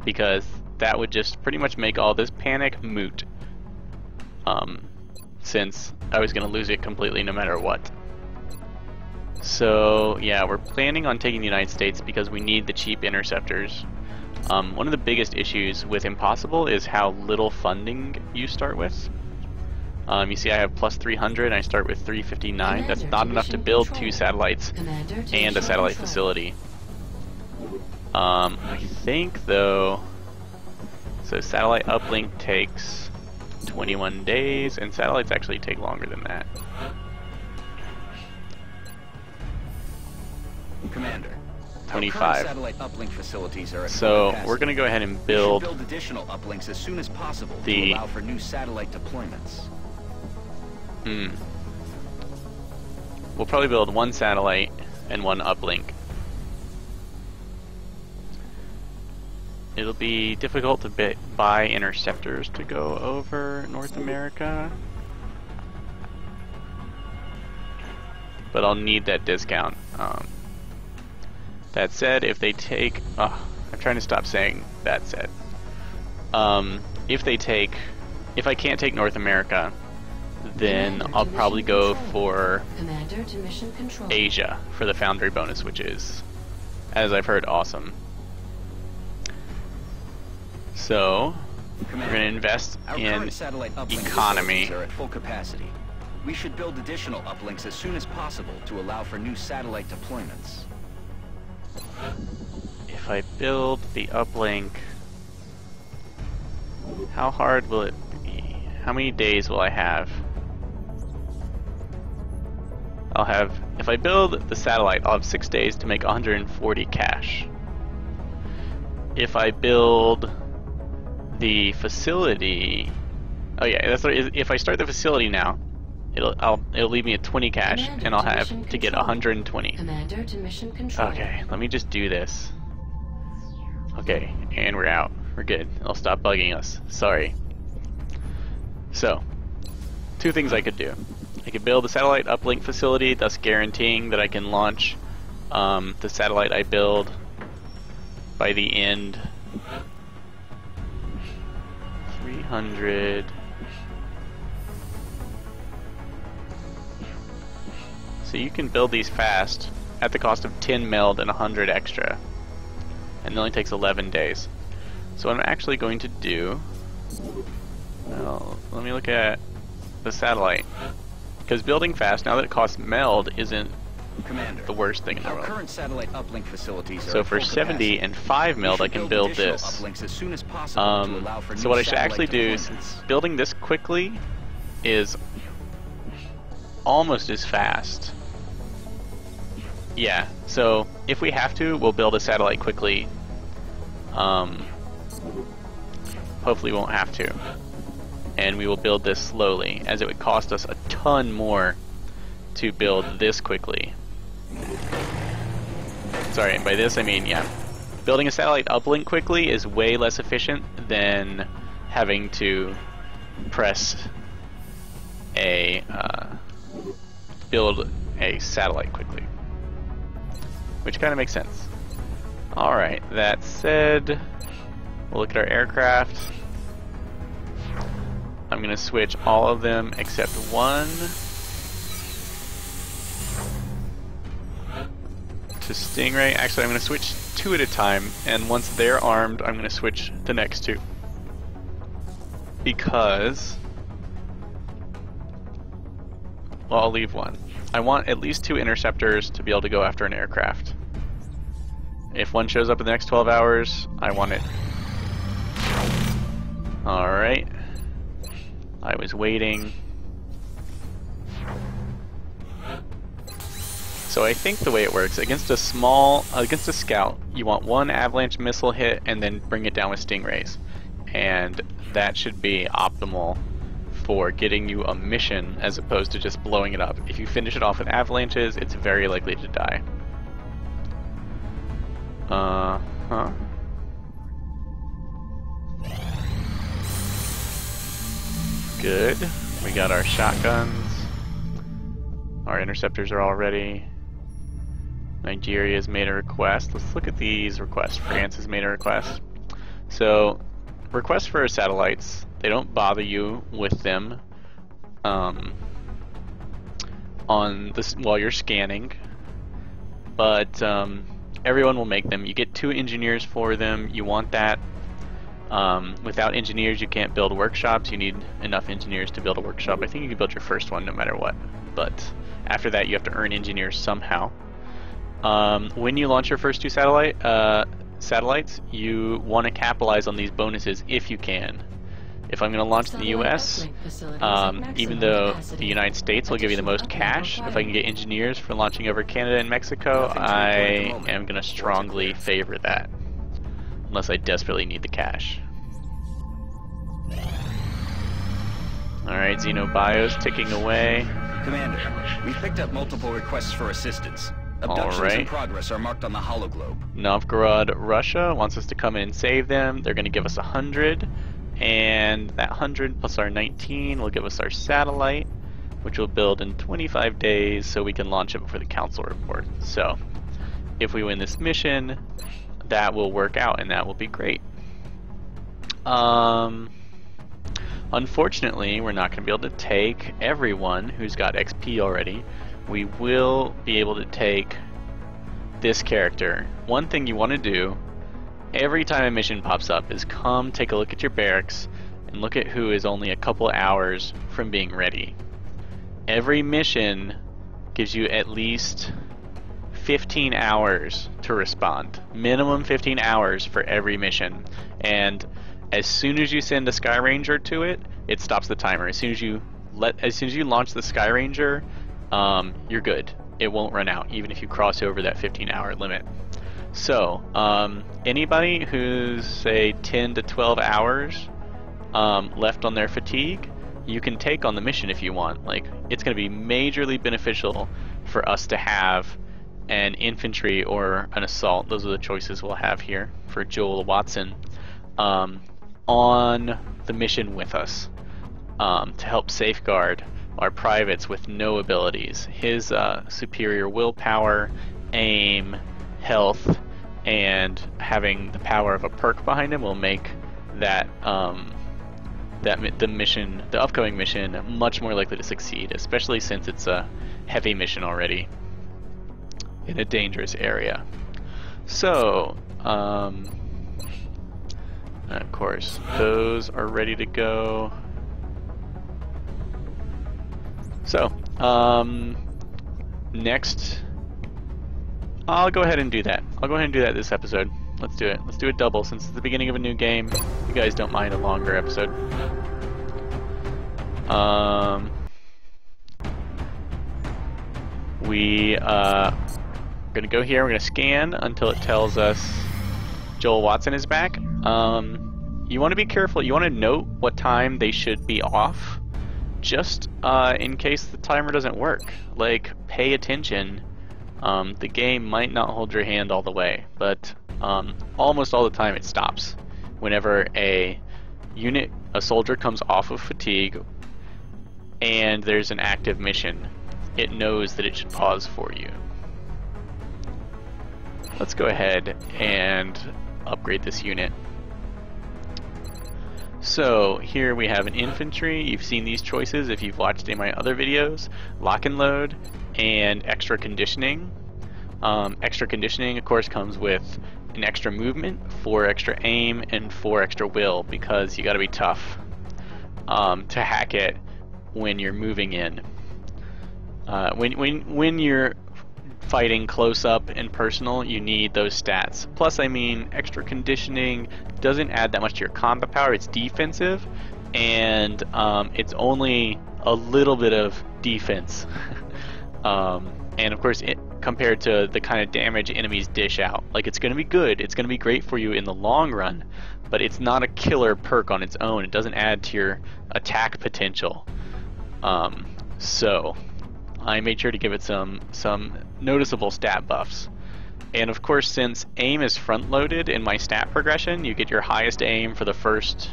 S1: because that would just pretty much make all this panic moot. Since I was gonna lose it completely no matter what. So yeah, we're planning on taking the United States because we need the cheap interceptors. One of the biggest issues with Impossible is how little funding you start with. You see I have plus 300 and I start with 359. That's not enough to build 2 satellites and a satellite facility. I think though, so satellite uplink takes 21 days, and satellites actually take longer than that.
S2: Commander,
S1: 25.
S2: our current satellite uplink facilities are at full
S1: So
S2: capacity.
S1: we're going to go ahead and
S2: We should
S1: build
S2: build additional uplinks as soon as possible
S1: the-
S2: to allow for new satellite deployments.
S1: We'll probably build 1 satellite and 1 uplink. It'll be difficult to buy interceptors to go over North America, but I'll need that discount. That said, if they take, I'm trying to stop saying that said. If I can't take North America, then I'll probably go for
S7: Commander to mission control.
S1: Asia for the Foundry bonus, which is, as I've heard, awesome. So, we're going to invest
S2: Our
S1: in
S2: current satellite uplink
S1: economy.
S2: facilities are at full capacity. We should build additional uplinks as soon as possible to allow for new satellite deployments.
S1: If I build the uplink, how hard will it be? How many days will I have? If I build the satellite, I'll have 6 days to make 140 cash. If I build the facility, oh yeah, that's what, if I start the facility now, it'll leave me at 20 cash,
S7: Commander
S1: and I'll
S7: to
S1: have
S7: mission
S1: to get
S7: control.
S1: 120.
S7: Commander to mission control.
S1: Okay, let me just do this. Okay, and we're out. We're good. It'll stop bugging us. Sorry. So, 2 things I could do. I could build a satellite uplink facility, thus guaranteeing that I can launch the satellite I build by the end. 300. So you can build these fast at the cost of 10 meld and 100 extra. And it only takes 11 days. So what I'm actually going to do, well, let me look at the satellite. Because building fast, now that it costs meld, isn't
S2: Commander,
S1: the worst thing in the
S2: our
S1: world.
S2: current satellite uplink facilities are
S1: So
S2: at
S1: for
S2: full
S1: 70
S2: capacity.
S1: and 5
S2: We
S1: meld, I
S2: should
S1: can
S2: build
S1: build
S2: additional
S1: this.
S2: uplinks as soon as possible to allow for
S1: So
S2: new
S1: what I should
S2: satellite
S1: actually do is,
S2: deployments.
S1: building this quickly is almost as fast. Yeah, so if we have to, we'll build a satellite quickly. Hopefully we won't have to. And we will build this slowly, as it would cost us a ton more to build this quickly. Sorry, and by this I mean, yeah. Building a satellite uplink quickly is way less efficient than having to press a, build a satellite quickly. Which kind of makes sense. Alright, that said, we'll look at our aircraft. I'm going to switch all of them except one to Stingray. Actually, I'm going to switch 2 at a time, and once they're armed, I'm going to switch the next 2. Because, well, I'll leave 1. I want at least 2 interceptors to be able to go after an aircraft. If one shows up in the next 12 hours, I want it. Alright. I was waiting. So I think the way it works, against a scout, you want 1 avalanche missile hit and then bring it down with stingrays. And that should be optimal for getting you a mission as opposed to just blowing it up. If you finish it off with avalanches, it's very likely to die. good. We got our shotguns. Our interceptors are all ready. Nigeria's made a request. Let's look at these requests. France has made a request. So, requests for satellites, they don't bother you with them on this while you're scanning, but everyone will make them. You get 2 engineers for them. You want that. Without engineers, you can't build workshops. You need enough engineers to build a workshop. I think you can build your first one no matter what, but after that you have to earn engineers somehow. When you launch your first 2 satellites, you want to capitalize on these bonuses if you can. If I'm going to launch in the US, even though the United States will give you the most cash, if I can get engineers for launching over Canada and Mexico, I am going to strongly favor that. Unless I desperately need the cash. Alright, Xenobio's ticking away.
S2: Commander, we picked up multiple requests for assistance. Abductions in progress are marked on the hologlobe.
S1: Novgorod, Russia wants us to come in and save them. They're going to give us 100. And that 100 plus our 19 will give us our satellite, which will build in 25 days so we can launch it before the council report. So, if we win this mission, that will work out and that will be great. Unfortunately, we're not going to be able to take everyone who's got XP already. We will be able to take this character. One thing you want to do every time a mission pops up is come take a look at your barracks and look at who is only a couple hours from being ready. Every mission gives you at least 15 hours to respond. Minimum 15 hours for every mission. And as soon as you send a Sky Ranger to it, it stops the timer. As soon as you launch the Sky Ranger, you're good. It won't run out, even if you cross over that 15-hour limit. So, anybody who's, say, 10 to 12 hours left on their fatigue, you can take on the mission if you want. Like, it's going to be majorly beneficial for us to have an infantry or an assault. Those are the choices we'll have here for Joel Watson on the mission with us to help safeguard our privates with no abilities. His superior willpower, aim, health, and having the power of a perk behind him will make that the upcoming mission much more likely to succeed, especially since it's a heavy mission already in a dangerous area. So, of course, those are ready to go. So, next, I'll go ahead and do that. I'll go ahead and do that this episode. Let's do it. Let's do a double since it's the beginning of a new game. You guys don't mind a longer episode. We gonna go here. We're gonna scan until it tells us Joel Watson is back. You want to be careful. You want to note what time they should be off, just in case the timer doesn't work. Like, pay attention. The game might not hold your hand all the way, but almost all the time it stops. Whenever a soldier comes off of fatigue and there's an active mission, it knows that it should pause for you. Let's go ahead and upgrade this unit. So here we have an infantry. You've seen these choices if you've watched any of my other videos. Lock and load and extra conditioning. Extra conditioning, of course, comes with an extra movement, 4 extra aim, and 4 extra will, because you gotta be tough to hack it when you're moving in. When you're fighting close up and personal, you need those stats. Plus, I mean, extra conditioning doesn't add that much to your combat power. It's defensive, and it's only a little bit of defense. And of course, compared to the kind of damage enemies dish out, like, it's going to be good. It's going to be great for you in the long run, but it's not a killer perk on its own. It doesn't add to your attack potential. So I made sure to give it some noticeable stat buffs. And of course, since aim is front loaded in my stat progression, you get your highest aim for the first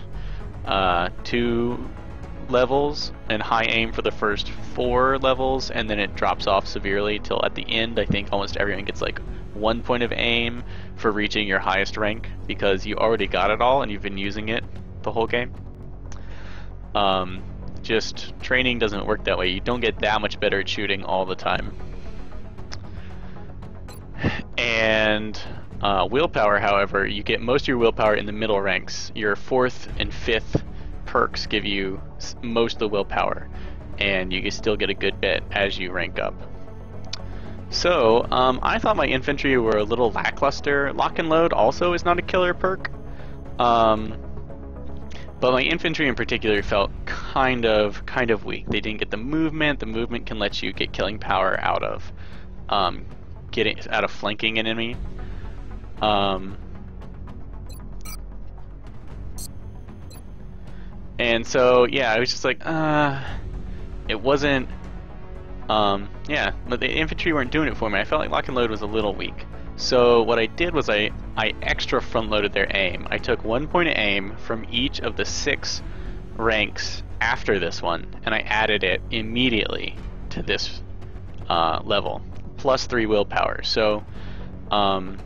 S1: 2 levels and high aim for the first 4 levels, and then it drops off severely till at the end I think almost everyone gets like 1 point of aim for reaching your highest rank because you already got it all and you've been using it the whole game. Just training doesn't work that way. You don't get that much better at shooting all the time. And willpower, however, you get most of your willpower in the middle ranks. Your 4th and 5th perks give you most of the willpower, and you can still get a good bit as you rank up. So, I thought my infantry were a little lackluster. Lock and load also is not a killer perk. But my infantry in particular felt kind of weak. They didn't get the movement. The movement can let you get killing power out of flanking an enemy. And so yeah, I was just like, it wasn't. Yeah, but the infantry weren't doing it for me. I felt like lock and load was a little weak. So what I did was I extra front loaded their aim. I took 1 point of aim from each of the 6 ranks after this one, and I added it immediately to this level, plus 3 willpower. So I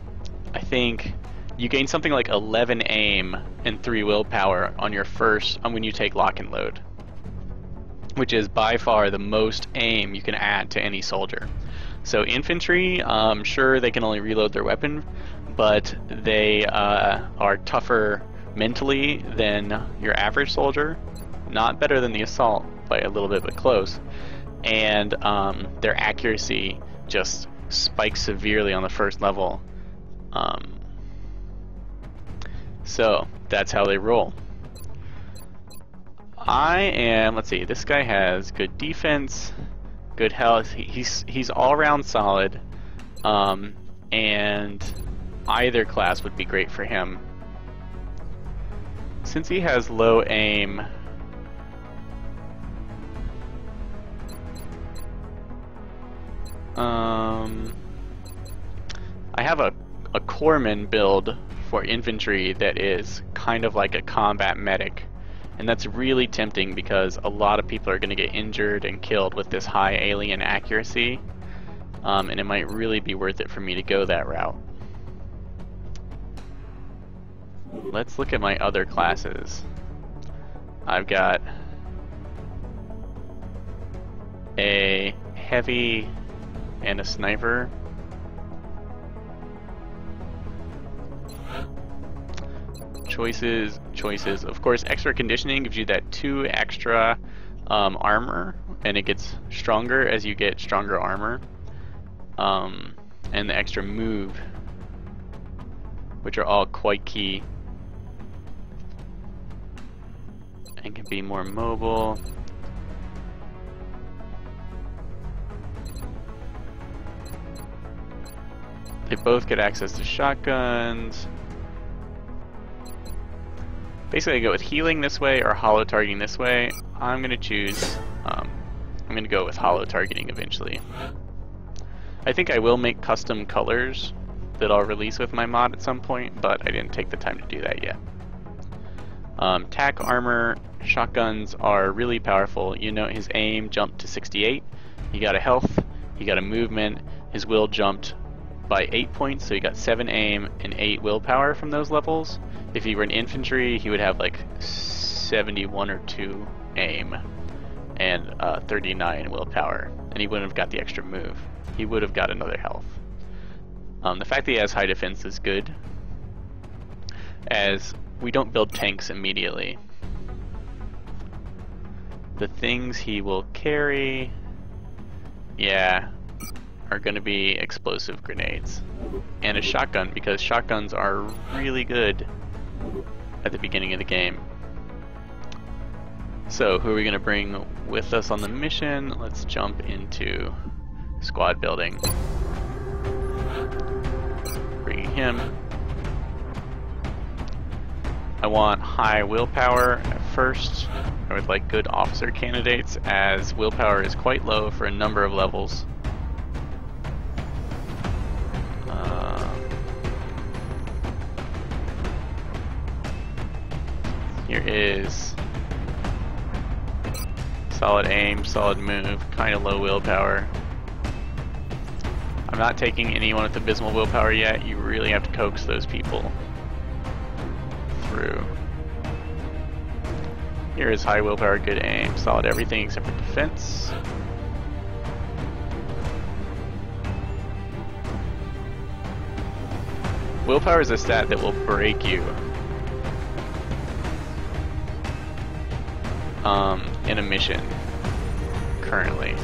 S1: think you gain something like 11 aim and 3 willpower on your first when you take lock and load, which is by far the most aim you can add to any soldier. So infantry, sure, they can only reload their weapon, but they are tougher mentally than your average soldier. Not better than the assault by a little bit, but close. And their accuracy just spikes severely on the first level. So that's how they roll. Let's see, this guy has good defense, good health. He's all around solid, and either class would be great for him. Since he has low aim, I have a corpsman build for infantry that is kind of like a combat medic. And that's really tempting because a lot of people are going to get injured and killed with this high alien accuracy. And it might really be worth it for me to go that route. Let's look at my other classes. I've got a heavy and a sniper. Choices. Of course, extra conditioning gives you that 2 extra armor, and it gets stronger as you get stronger armor. And the extra move, which are all quite key, and can be more mobile. They both get access to shotguns. Basically, I go with healing this way or hollow targeting this way. I'm going to choose, I'm going to go with hollow targeting eventually. I think I will make custom colors that I'll release with my mod at some point, but I didn't take the time to do that yet. Tac armor, shotguns are really powerful. You know, his aim jumped to 68. He got a health, he got a movement, his will jumped by 8 points, so he got 7 aim and 8 willpower from those levels. If he were an infantry, he would have like 71 or 2 aim and 39 willpower, and he wouldn't have got the extra move. He would have got another health. The fact that he has high defense is good, as we don't build tanks immediately. The things he will carry, yeah, are going to be explosive grenades and a shotgun, because shotguns are really good at the beginning of the game. So who are we going to bring with us on the mission? Let's jump into squad building. Bringing him. I want high willpower at first. I would like good officer candidates, as willpower is quite low for a number of levels. Here is Solid aim, solid move, kind of low willpower. I'm not taking anyone with abysmal willpower yet. You really have to coax those people through. Here is high willpower, good aim, solid everything except for defense. Willpower is a stat that will break you in a mission currently.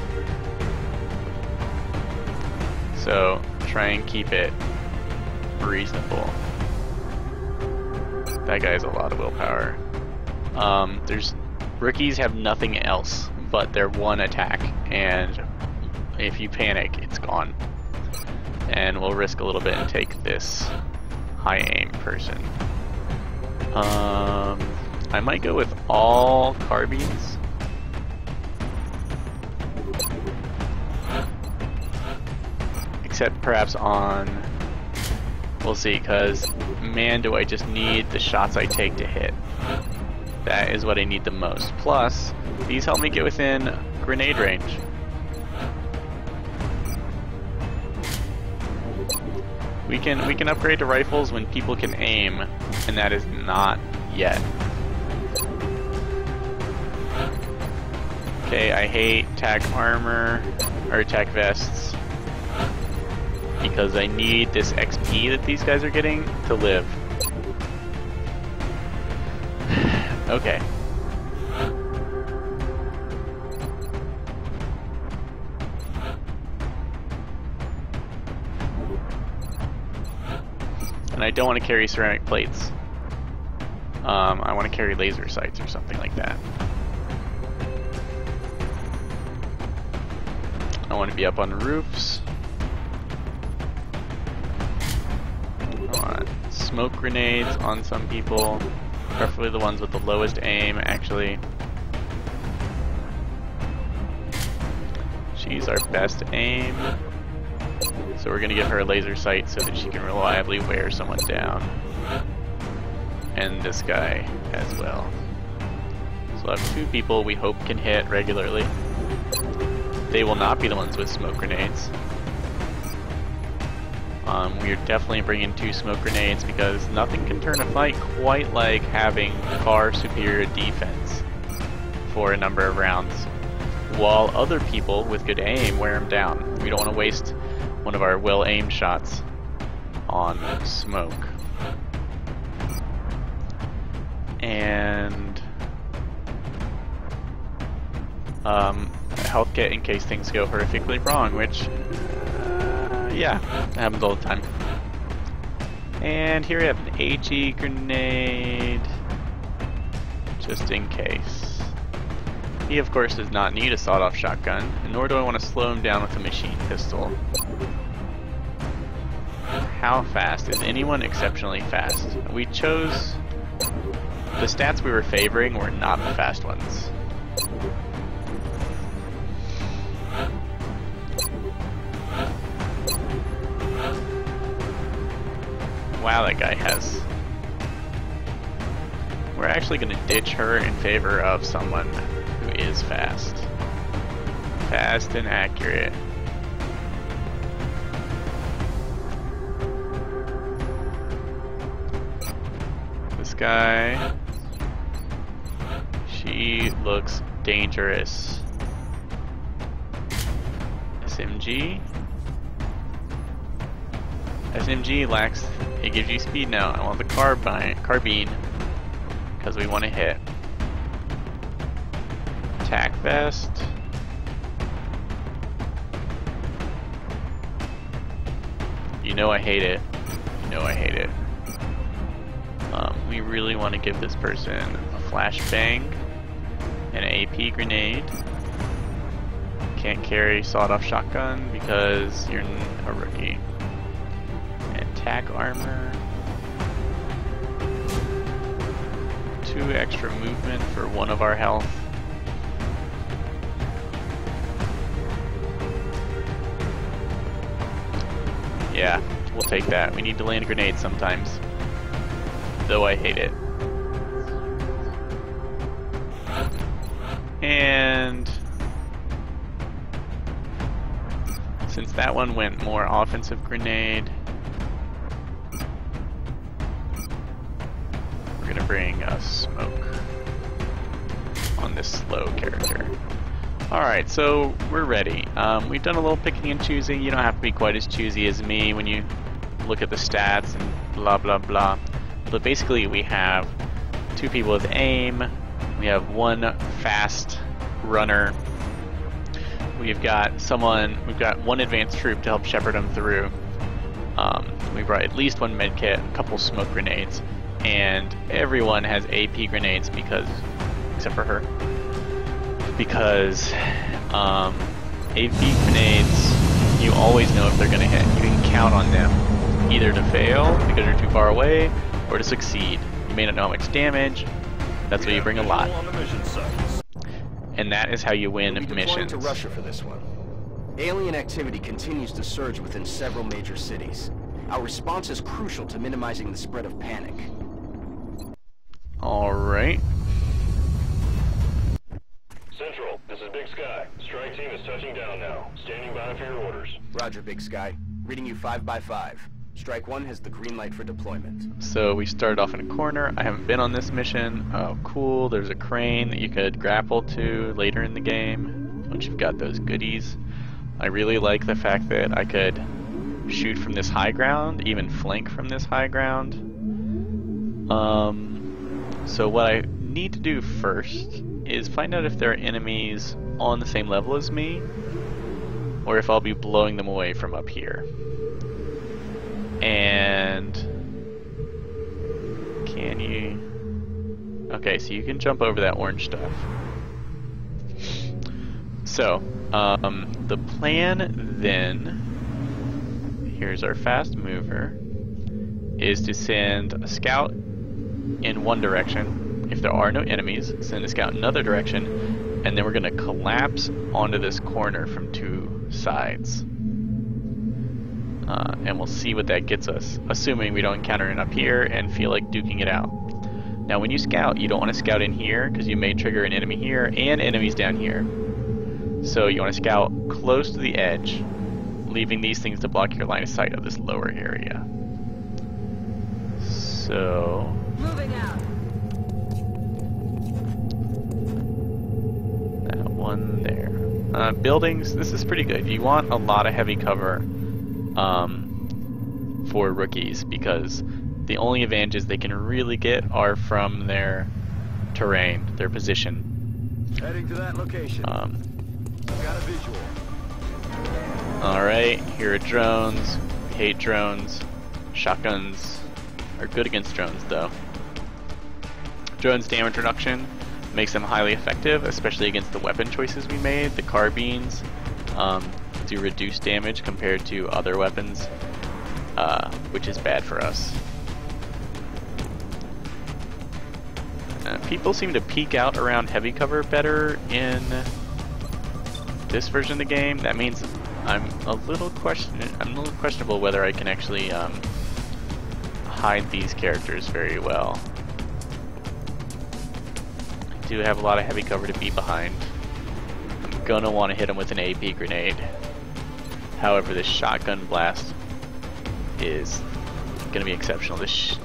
S1: So try and keep it reasonable. That guy has a lot of willpower. Rookies have nothing else but their one attack, and if you panic, it's gone. And we'll risk a little bit and take this high aim person. I might go with all carbines. Except perhaps on... We'll see, because man, do I just need the shots I take to hit. That is what I need the most. Plus, these help me get within grenade range. We can upgrade to rifles when people can aim, and that is not yet. Okay, I hate tac armor, or tac vests, because I need this XP that these guys are getting to live. Okay. And I don't want to carry ceramic plates. I want to carry laser sights or something like that. I want to be up on roofs. I want smoke grenades on some people, preferably the ones with the lowest aim, actually. She's our best aim. So we're going to give her a laser sight so that she can reliably wear someone down. And this guy as well. So we'll have two people we hope can hit regularly. They will not be the ones with smoke grenades. We're definitely bringing 2 smoke grenades because nothing can turn a fight quite like having far superior defense for a number of rounds, while other people with good aim wear them down. We don't want to waste one of our well-aimed shots on smoke. And a health kit in case things go horrifically wrong, which yeah, it happens all the time. And here we have an HE grenade, just in case. He of course does not need a sawed-off shotgun, nor do I want to slow him down with a machine pistol. How fast? Is anyone exceptionally fast? We chose... The stats we were favoring were not the fast ones. Wow, that guy has... We're actually going to ditch her in favor of someone who is fast. Fast and accurate. This guy... She looks dangerous. SMG? SMG lacks... It gives you speed now. I want the carbine because we want to hit. Tac vest. You know I hate it. You know I hate it. We really want to give this person a flashbang, an AP grenade. Can't carry sawed-off shotgun because you're a rookie. Attack armor. 2 extra movement for 1 of our health. Yeah, we'll take that. We need to land grenades sometimes. Though I hate it. And since that one went more offensive grenade, we're gonna bring a smoke on this slow character. Alright, so we're ready. We've done a little picking and choosing. You don't have to be quite as choosy as me when you look at the stats and blah blah blah. But basically we have 2 people with aim, we have 1 fast runner, we've got 1 advanced troop to help shepherd them through. We brought at least 1 med kit, a couple smoke grenades, and everyone has AP grenades because, except for her, because AP grenades, you always know if they're going to hit. You can count on them, either to fail because you're too far away, or to succeed. You may not know how much damage, that's why you bring a lot. And that is how you win missions.
S2: To Russia for this one. Alien activity continues to surge within several major cities. Our response is crucial to minimizing the spread of panic.
S1: Alright.
S10: Central, this is Big Sky. Strike team is touching down now. Standing by for your orders.
S2: Roger, Big Sky. Reading you 5 by 5. Strike 1 has the green light for deployment.
S1: So we started off in a corner. I haven't been on this mission. Oh, cool. There's a crane that you could grapple to later in the game once you've got those goodies. I really like the fact that I could shoot from this high ground, even flank from this high ground. So what I need to do first is find out if there are enemies on the same level as me, or if I'll be blowing them away from up here. And can you... Okay, so you can jump over that orange stuff. So, the plan then, here's our fast mover, is to send a scout in one direction. If there are no enemies, send a scout in another direction, and then we're going to collapse onto this corner from 2 sides. And we'll see what that gets us, assuming we don't encounter it up here and feel like duking it out. Now when you scout, you don't want to scout in here, because you may trigger an enemy here and enemies down here. So you want to scout close to the edge, leaving these things to block your line of sight of this lower area. So...
S3: Moving out.
S1: That one there. Buildings, this is pretty good. You want a lot of heavy cover for rookies, because the only advantages they can really get are from their terrain, their position.
S2: Heading to that location. Got a visual.
S1: Alright, here are drones. We hate drones. Shotguns are good against drones though. Drones damage reduction makes them highly effective, especially against the weapon choices we made. The carbines do reduce damage compared to other weapons, which is bad for us. People seem to peek out around heavy cover better in this version of the game. That means I'm a little questionable whether I can actually hide these characters very well. I do have a lot of heavy cover to be behind. I'm gonna want to hit them with an AP grenade. However, this shotgun blast is gonna be exceptional. This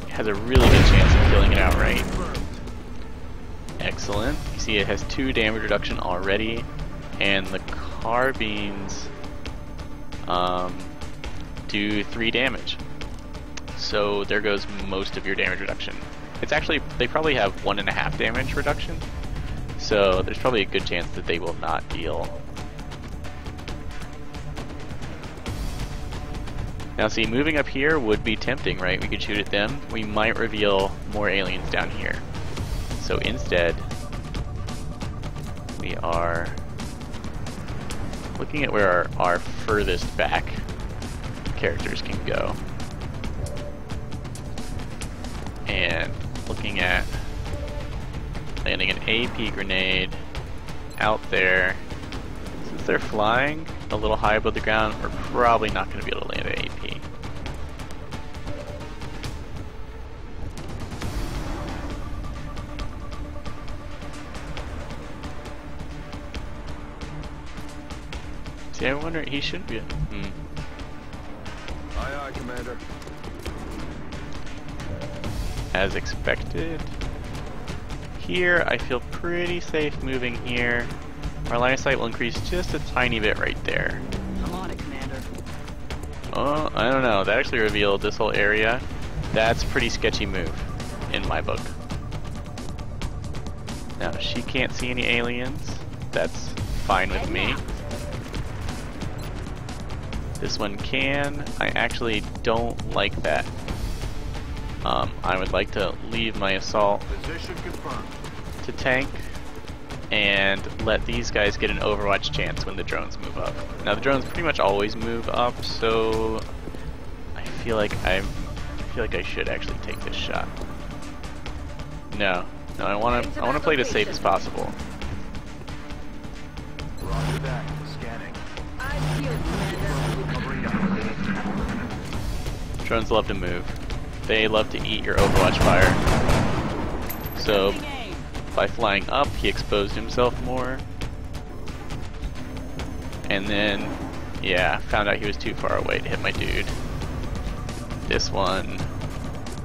S1: has a really good chance of killing it outright. Excellent. You see it has 2 damage reduction already, and the carbines do 3 damage. So there goes most of your damage reduction. It's actually, they probably have 1.5 damage reduction, so there's probably a good chance that they will not deal. Now see, moving up here would be tempting, right? We could shoot at them. We might reveal more aliens down here. So instead, we are looking at where our furthest back characters can go. And looking at landing an AP grenade out there. Since they're flying a little high above the ground, we're probably not going to be able to land an AP. See, I wonder, he should be.
S4: Aye, aye, Commander.
S1: As expected. Here, I feel pretty safe moving here. Our line of sight will increase just a tiny bit right there.
S11: I'm on it, Commander.
S1: Oh, I don't know. That actually revealed this whole area. That's a pretty sketchy move, in my book. Now, she can't see any aliens. That's fine with me. This one can. I actually don't like that. I would like to leave my assault to tank and let these guys get an overwatch chance when the drones move up. Now the drones pretty much always move up, so I feel like I should actually take this shot. No, I want to play it as safe as possible.
S4: Roger that. Scanning.
S11: I feel Commander.
S1: Drones love to move. They love to eat your overwatch fire. So by flying up, he exposed himself more. And then, yeah, found out he was too far away to hit my dude. This one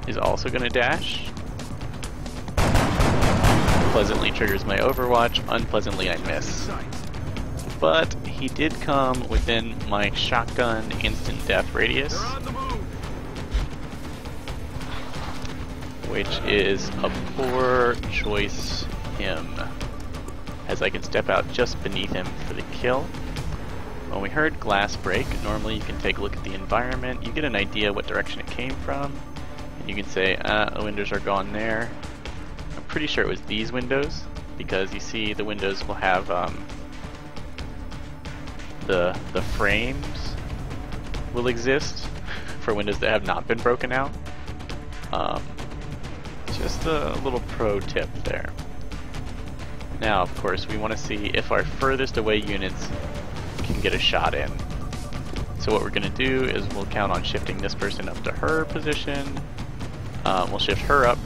S1: is also gonna dash. Pleasantly triggers my overwatch, unpleasantly I miss. But he did come within my shotgun instant death radius, which is a poor choice him, as I can step out just beneath him for the kill. When we heard glass break, normally you can take a look at the environment, you get an idea what direction it came from, and you can say, the windows are gone there. I'm pretty sure it was these windows, because you see the windows will have the frames will exist for windows that have not been broken out. Just a little pro tip there. Now, of course, we want to see if our furthest away units can get a shot in. So what we're going to do is we'll count on shifting this person up to her position. We'll shift her up,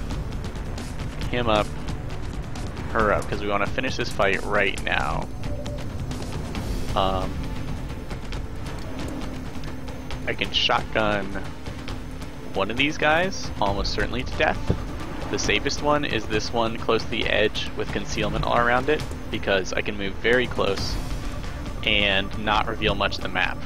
S1: him up, her up, because we want to finish this fight right now. I can shotgun one of these guys, almost certainly to death. The safest one is this one close to the edge with concealment all around it, because I can move very close and not reveal much of the map.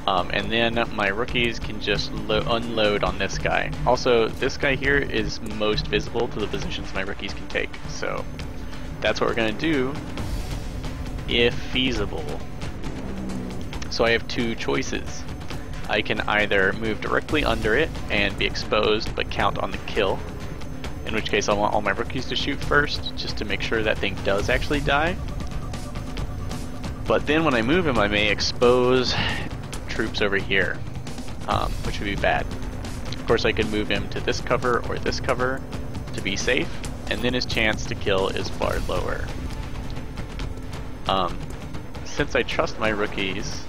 S1: And then my rookies can just unload on this guy. Also, this guy here is most visible to the positions my rookies can take, so that's what we're going to do if feasible. So I have two choices. I can either move directly under it and be exposed but count on the kill, in which case I want all my rookies to shoot first just to make sure that thing does actually die. But then when I move him I may expose troops over here, which would be bad. Of course I could move him to this cover or this cover to be safe, and then his chance to kill is far lower. Since I trust my rookies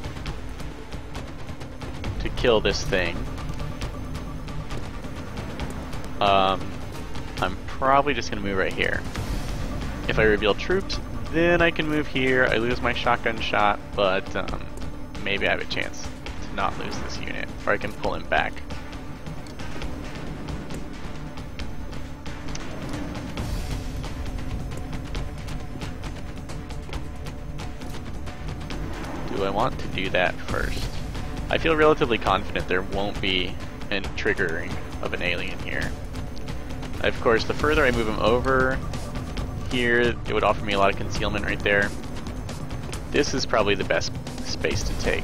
S1: to kill this thing, I'm probably just going to move right here. If I reveal troops, then I can move here. I lose my shotgun shot, but maybe I have a chance to not lose this unit, or I can pull him back. Do I want to do that first? I feel relatively confident there won't be a triggering of an alien here. Of course, the further I move him over here, it would offer me a lot of concealment right there. This is probably the best space to take.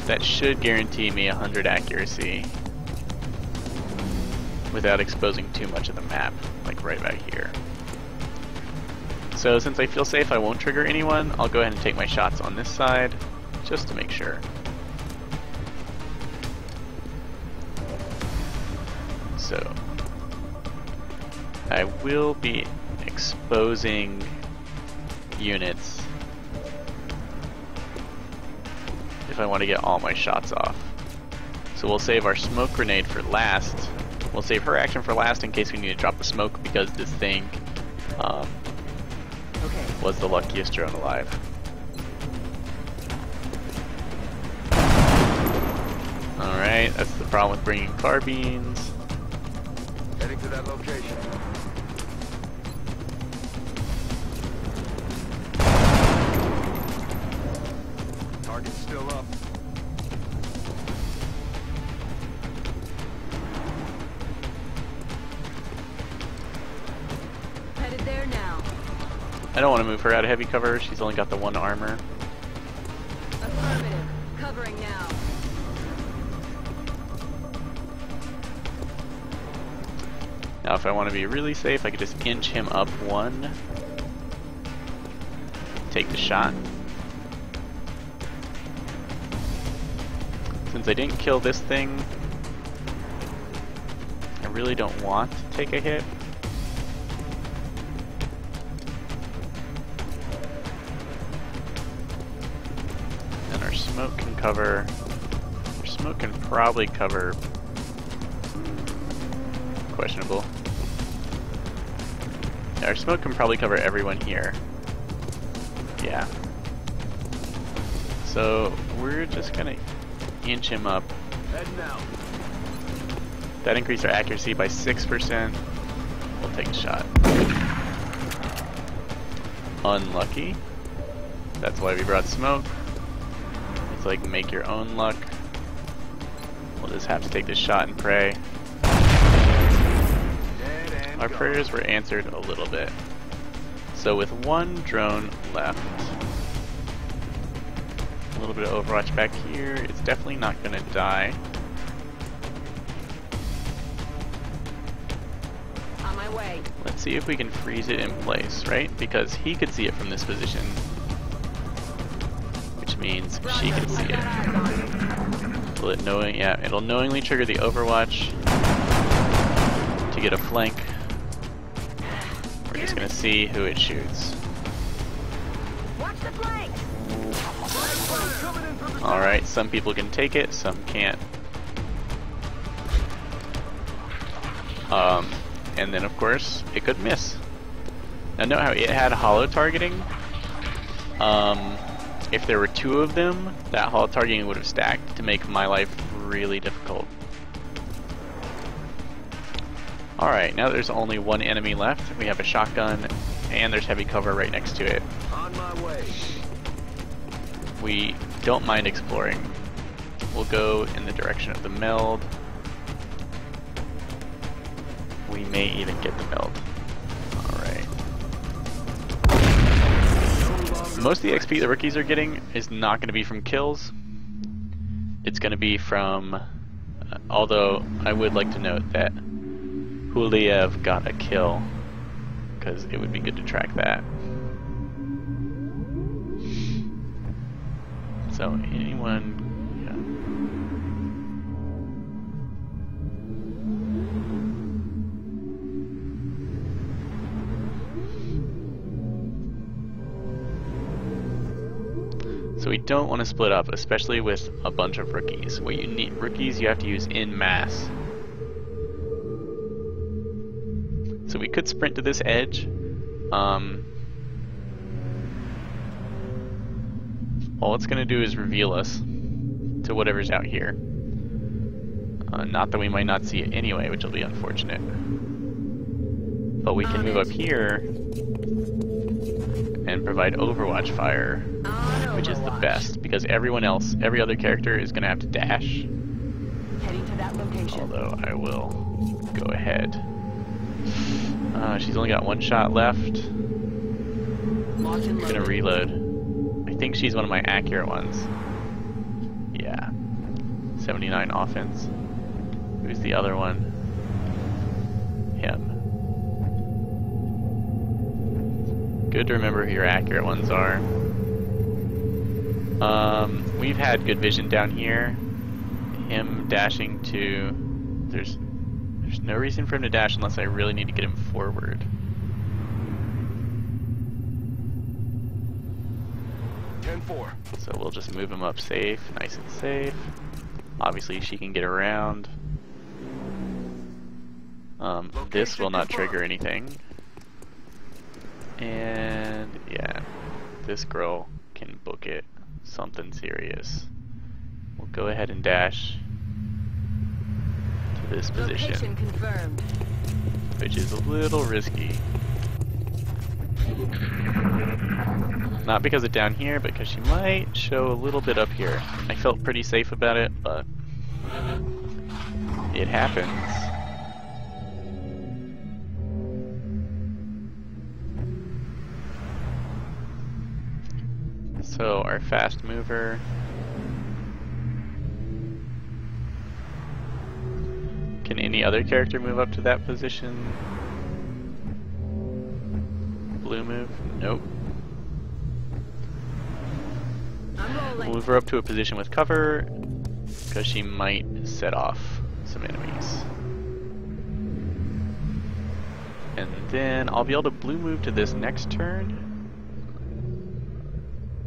S1: That should guarantee me 100 accuracy without exposing too much of the map, like right about here. So since I feel safe I won't trigger anyone, I'll go ahead and take my shots on this side, just to make sure. So I will be exposing units if I want to get all my shots off. So we'll save our smoke grenade for last. We'll save her action for last in case we need to drop the smoke, because this thing was the luckiest drone alive. problem with bringing carbines.
S12: Heading to that location. Target's still up.
S11: Headed there now.
S1: I don't want to move her out of heavy cover. She's only got the 1 armor.
S11: Affirmative. Covering now.
S1: Now if I want to be really safe, I could just inch him up 1. Take the shot. Since I didn't kill this thing, I really don't want to take a hit. And our smoke can cover... Our smoke can probably cover... Questionable. Yeah, our smoke can probably cover everyone here. Yeah. So we're just gonna inch him up.
S12: Heading out.
S1: That increased our accuracy by 6%. We'll take a shot. Unlucky. That's why we brought smoke. It's like make your own luck. We'll just have to take this shot and pray. Our prayers were answered a little bit. So with 1 drone left, a little bit of Overwatch back here. It's definitely not going to die.
S11: On my way.
S1: Let's see if we can freeze it in place, right? Because he could see it from this position, which means she can see it. Will it knowing? Yeah, it'll knowingly trigger the Overwatch to get a flank. We're just gonna see who it shoots.
S11: Watch the flank.
S1: Alright, some people can take it, some can't. And then of course, it could miss. Now note how it had hollow targeting. If there were 2 of them, that hollow targeting would have stacked to make my life really difficult. Alright, now there's only 1 enemy left. We have a shotgun, and there's heavy cover right next to it.
S12: On my way.
S1: We don't mind exploring. We'll go in the direction of the meld. We may even get the meld. Alright. Most of the XP the rookies are getting is not going to be from kills. It's going to be from... although, I would like to note that Huliev got a kill, because it would be good to track that. So anyone, so we don't want to split up, especially with a bunch of rookies. What you need, rookies you have to use en masse. So we could sprint to this edge. All it's going to do is reveal us to whatever's out here. Not that we might not see it anyway, which will be unfortunate. But we can move up here and provide Overwatch fire, which is the best, because everyone else, every other character is going to have to dash.
S11: Heading to that location.
S1: Although I will go ahead. She's only got 1 shot left. I'm gonna reload. I think she's one of my accurate ones. Yeah. 79 offense. Who's the other one? Him. Good to remember who your accurate ones are. We've had good vision down here. Him dashing to... There's no reason for him to dash unless I really need to get him forward. So we'll just move him up safe, nice and safe. Obviously she can get around. This will not trigger anything. And yeah, this girl can book it something serious. We'll go ahead and dash. this position,
S11: Location confirmed.
S1: which is a little risky. Not because of down here, but because she might show a little bit up here. I felt pretty safe about it, but it happens. So our fast mover. Can any other character move up to that position? Blue move? Nope. We'll move her up to a position with cover because she might set off some enemies. And then I'll be able to blue move to this next turn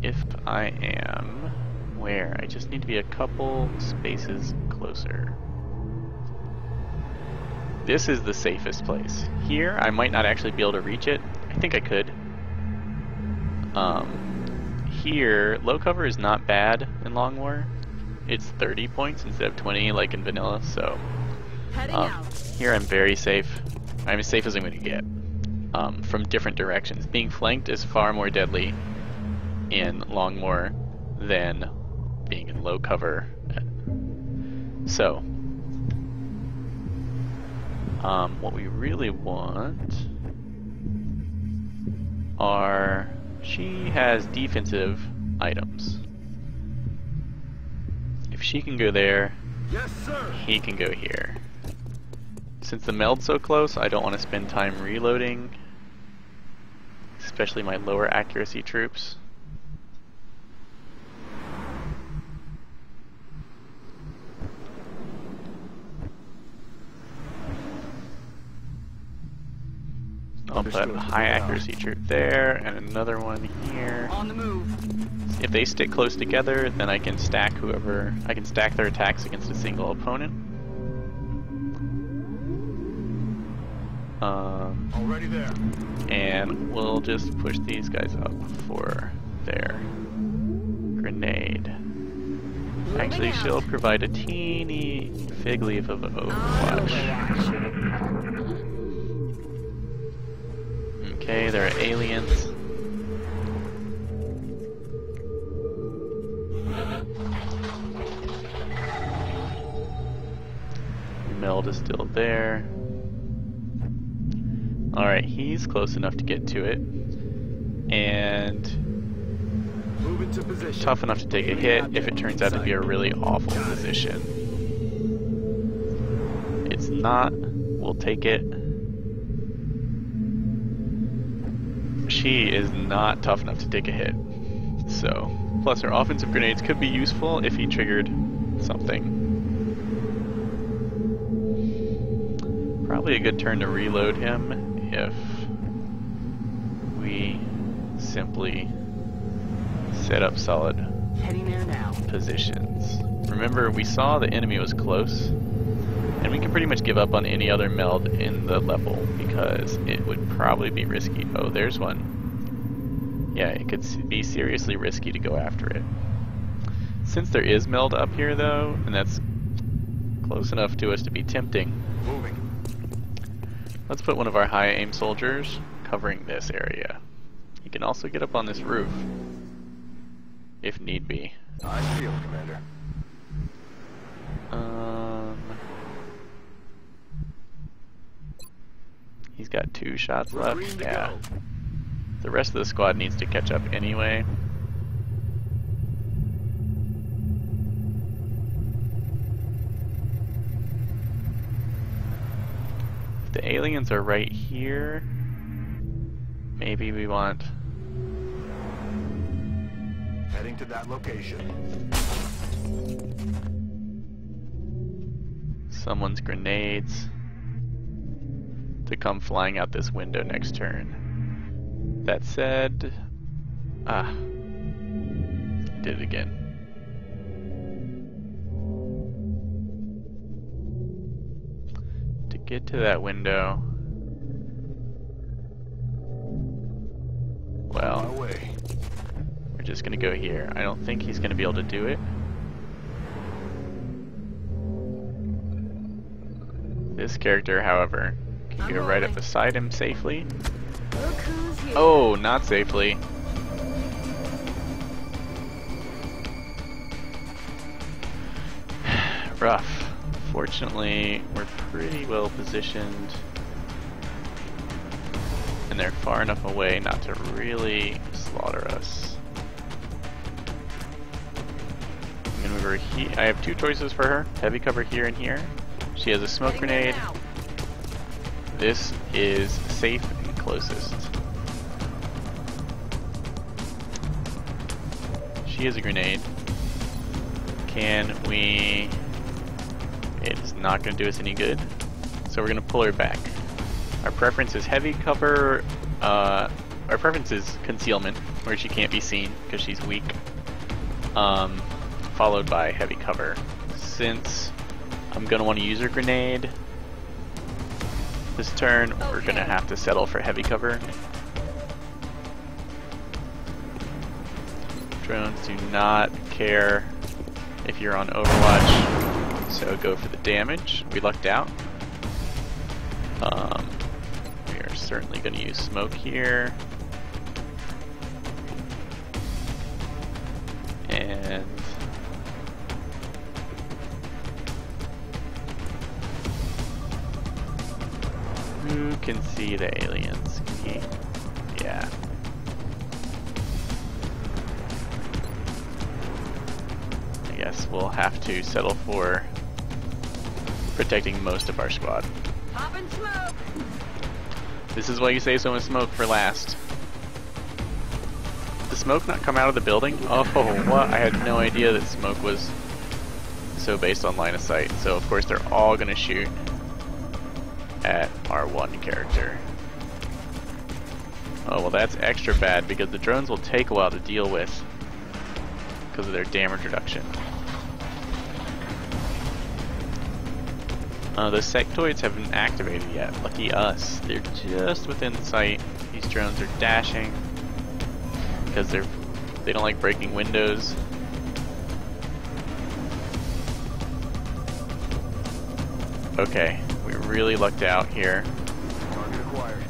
S1: if I am where? I just need to be a couple spaces closer. This is the safest place. Here, I might not actually be able to reach it. I think I could. Here, low cover is not bad in Long War. It's 30 points instead of 20 like in vanilla, so here I'm very safe. I'm as safe as I'm going to get from different directions. Being flanked is far more deadly in Long War than being in low cover. So, what we really want are... She has defensive items. If she can go there,
S12: yes, sir.
S1: He can go here. Since the meld's so close, I don't want to spend time reloading, especially my lower accuracy troops. I'll put a high accuracy troop there and another one here.
S11: On the move.
S1: If they stick close together, then I can stack their attacks against a single opponent.
S12: Already there.
S1: And we'll just push these guys up for their grenade. Actually, she'll provide a teeny fig leaf of Overwatch. Okay, there are aliens. Meld is still there. Alright, he's close enough to get to it. And tough enough to take a hit if it turns out to be a really awful position. It's not, we'll take it. She is not tough enough to take a hit. So, plus her offensive grenades could be useful if he triggered something. Probably a good turn to reload him if we simply set up solid positions. Remember, we saw the enemy was close, and we can pretty much give up on any other meld in the level because it would probably be risky. Oh, there's one. Yeah, it could be seriously risky to go after it. Since there is meld up here though, and that's close enough to us to be tempting, let's put one of our high aim soldiers covering this area. He can also get up on this roof if need be.
S12: I feel, Commander.
S1: He's got 2 shots left. Yeah. The rest of the squad needs to catch up anyway. If the aliens are right here, maybe we want...
S12: Heading to that location.
S1: Someone's grenades to come flying out this window next turn. That said, I did it again. To get to that window, well, we're just gonna go here. I don't think he's gonna be able to do it. This character, however, can go right up beside him safely.
S3: Look who's here.
S1: Oh, not safely. Rough. Fortunately, we're pretty well positioned, and they're far enough away not to really slaughter us. I'm gonna move her here. I have two choices for her: heavy cover here and here. She has a smoke grenade. This is safe and closest. She has a grenade. Can we... It is not going to do us any good, so we're going to pull her back. Our preference is heavy cover. Our preference is concealment, where she can't be seen because she's weak. Followed by heavy cover. Since I'm going to want to use her grenade this turn, we're going to have to settle for heavy cover. Drones do not care if you're on Overwatch, so go for the damage. We lucked out. We are certainly going to use smoke here. And who can see the aliens? Can he? Yeah. I guess we'll have to settle for protecting most of our squad.
S3: Poppin' smoke.
S1: This is why you save so much smoke for last. Did the smoke not come out of the building? Oh, what? I had no idea that smoke was so based on line of sight. So of course they're all gonna shoot at our one character. Oh, well that's extra bad because the drones will take a while to deal with because of their damage reduction. Those sectoids haven't activated yet. Lucky us. They're just within sight. These drones are dashing because they don't like breaking windows. Okay, we really lucked out here.
S12: Target acquired.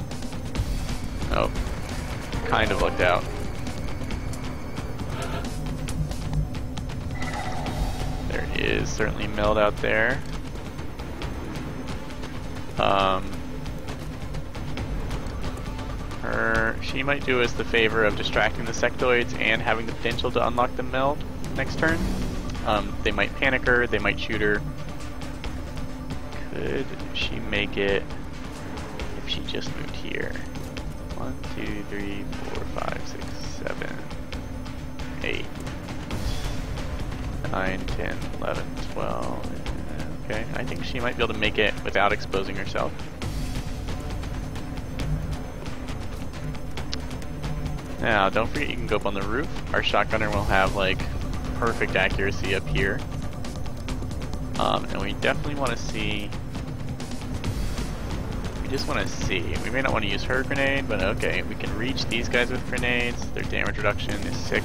S1: Oh, kind of lucked out. There is certainly meld out there. She might do us the favor of distracting the sectoids and having the potential to unlock the meld next turn. They might panic her, they might shoot her. Could she make it if she just moved here? 1, 2, 3, 4, 5, 6, 7, 8, 9, 10, 11, 12. Okay, I think she might be able to make it without exposing herself. Now, don't forget you can go up on the roof. Our shotgunner will have like perfect accuracy up here. And we definitely want to see... We just want to see. We may not want to use her grenade, but okay, we can reach these guys with grenades. Their damage reduction is sick.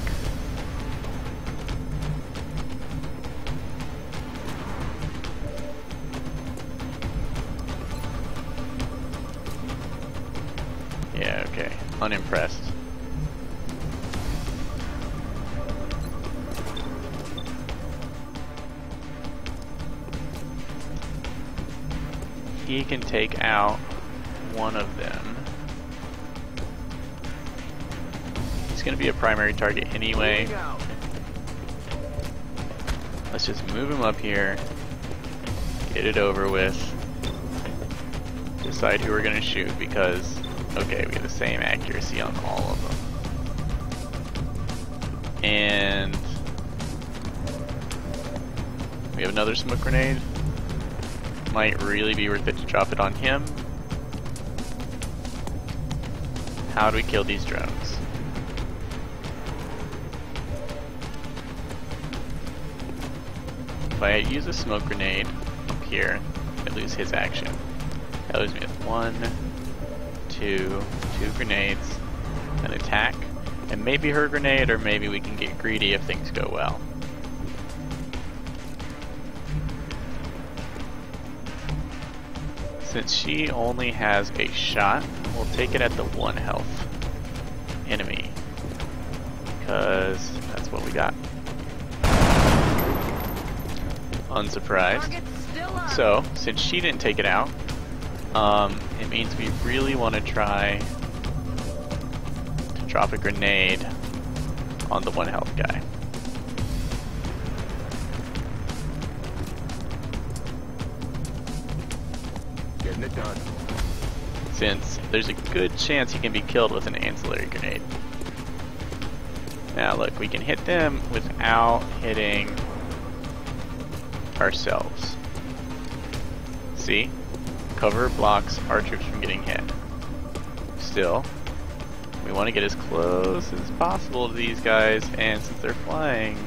S1: Yeah, okay. Unimpressed. He can take out one of them. He's going to be a primary target anyway. Let's just move him up here. Get it over with. Decide who we're going to shoot because, okay, we have the same accuracy on all of them. And we have another smoke grenade. Might really be worth it to drop it on him. How do we kill these drones? If I use a smoke grenade up here, I lose his action. That leaves me with 1, 2 grenades, an attack, and maybe her grenade, or maybe we can get greedy if things go well. Since she only has a shot, we'll take it at the 1 health enemy. Because that's what we got. Unsurprised. So, since she didn't take it out, it means we really want to try to drop a grenade on the 1 health guy.
S12: Getting it done.
S1: Since there's a good chance he can be killed with an ancillary grenade. Now look, we can hit them without hitting ourselves. See? Cover blocks our troops from getting hit. Still, we want to get as close as possible to these guys, and since they're flying,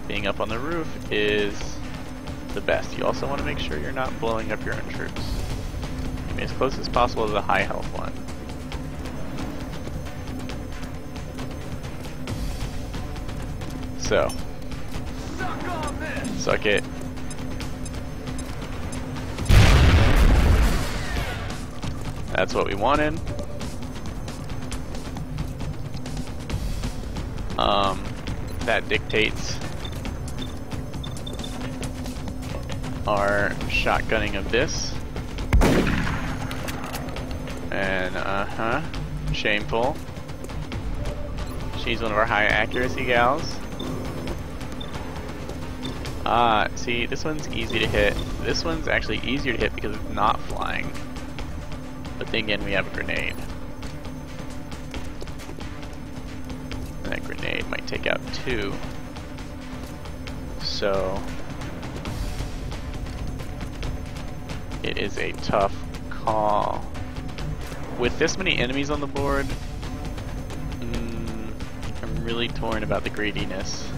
S1: being up on the roof is the best. You also want to make sure you're not blowing up your own troops. Be as close as possible to the high health one. So, suck it. That's what we wanted. That dictates our shotgunning of this. And, shameful. She's one of our high accuracy gals. See, this one's easy to hit. This one's actually easier to hit because it's not flying. But then again, we have a grenade. And that grenade might take out 2. So, it is a tough call. With this many enemies on the board, I'm really torn about the greediness.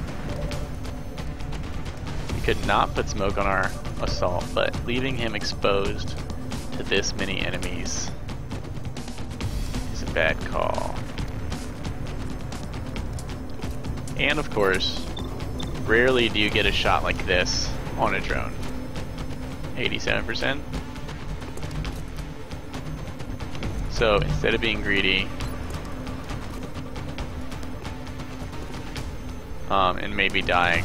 S1: We could not put smoke on our assault, but leaving him exposed to this many enemies is a bad call. And of course, rarely do you get a shot like this on a drone. 87%. So instead of being greedy, and maybe dying,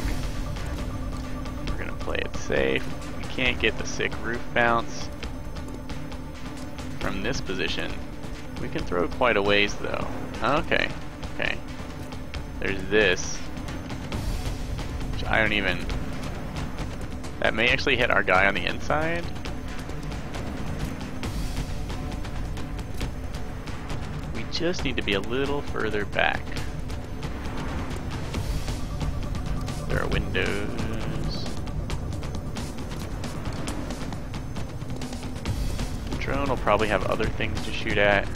S1: we're gonna play it safe. We can't get the sick roof bounce from this position. We can throw quite a ways though. Okay, okay. There's this, which I don't even. That may actually hit our guy on the inside. We just need to be a little further back. There are windows. The drone will probably have other things to shoot at.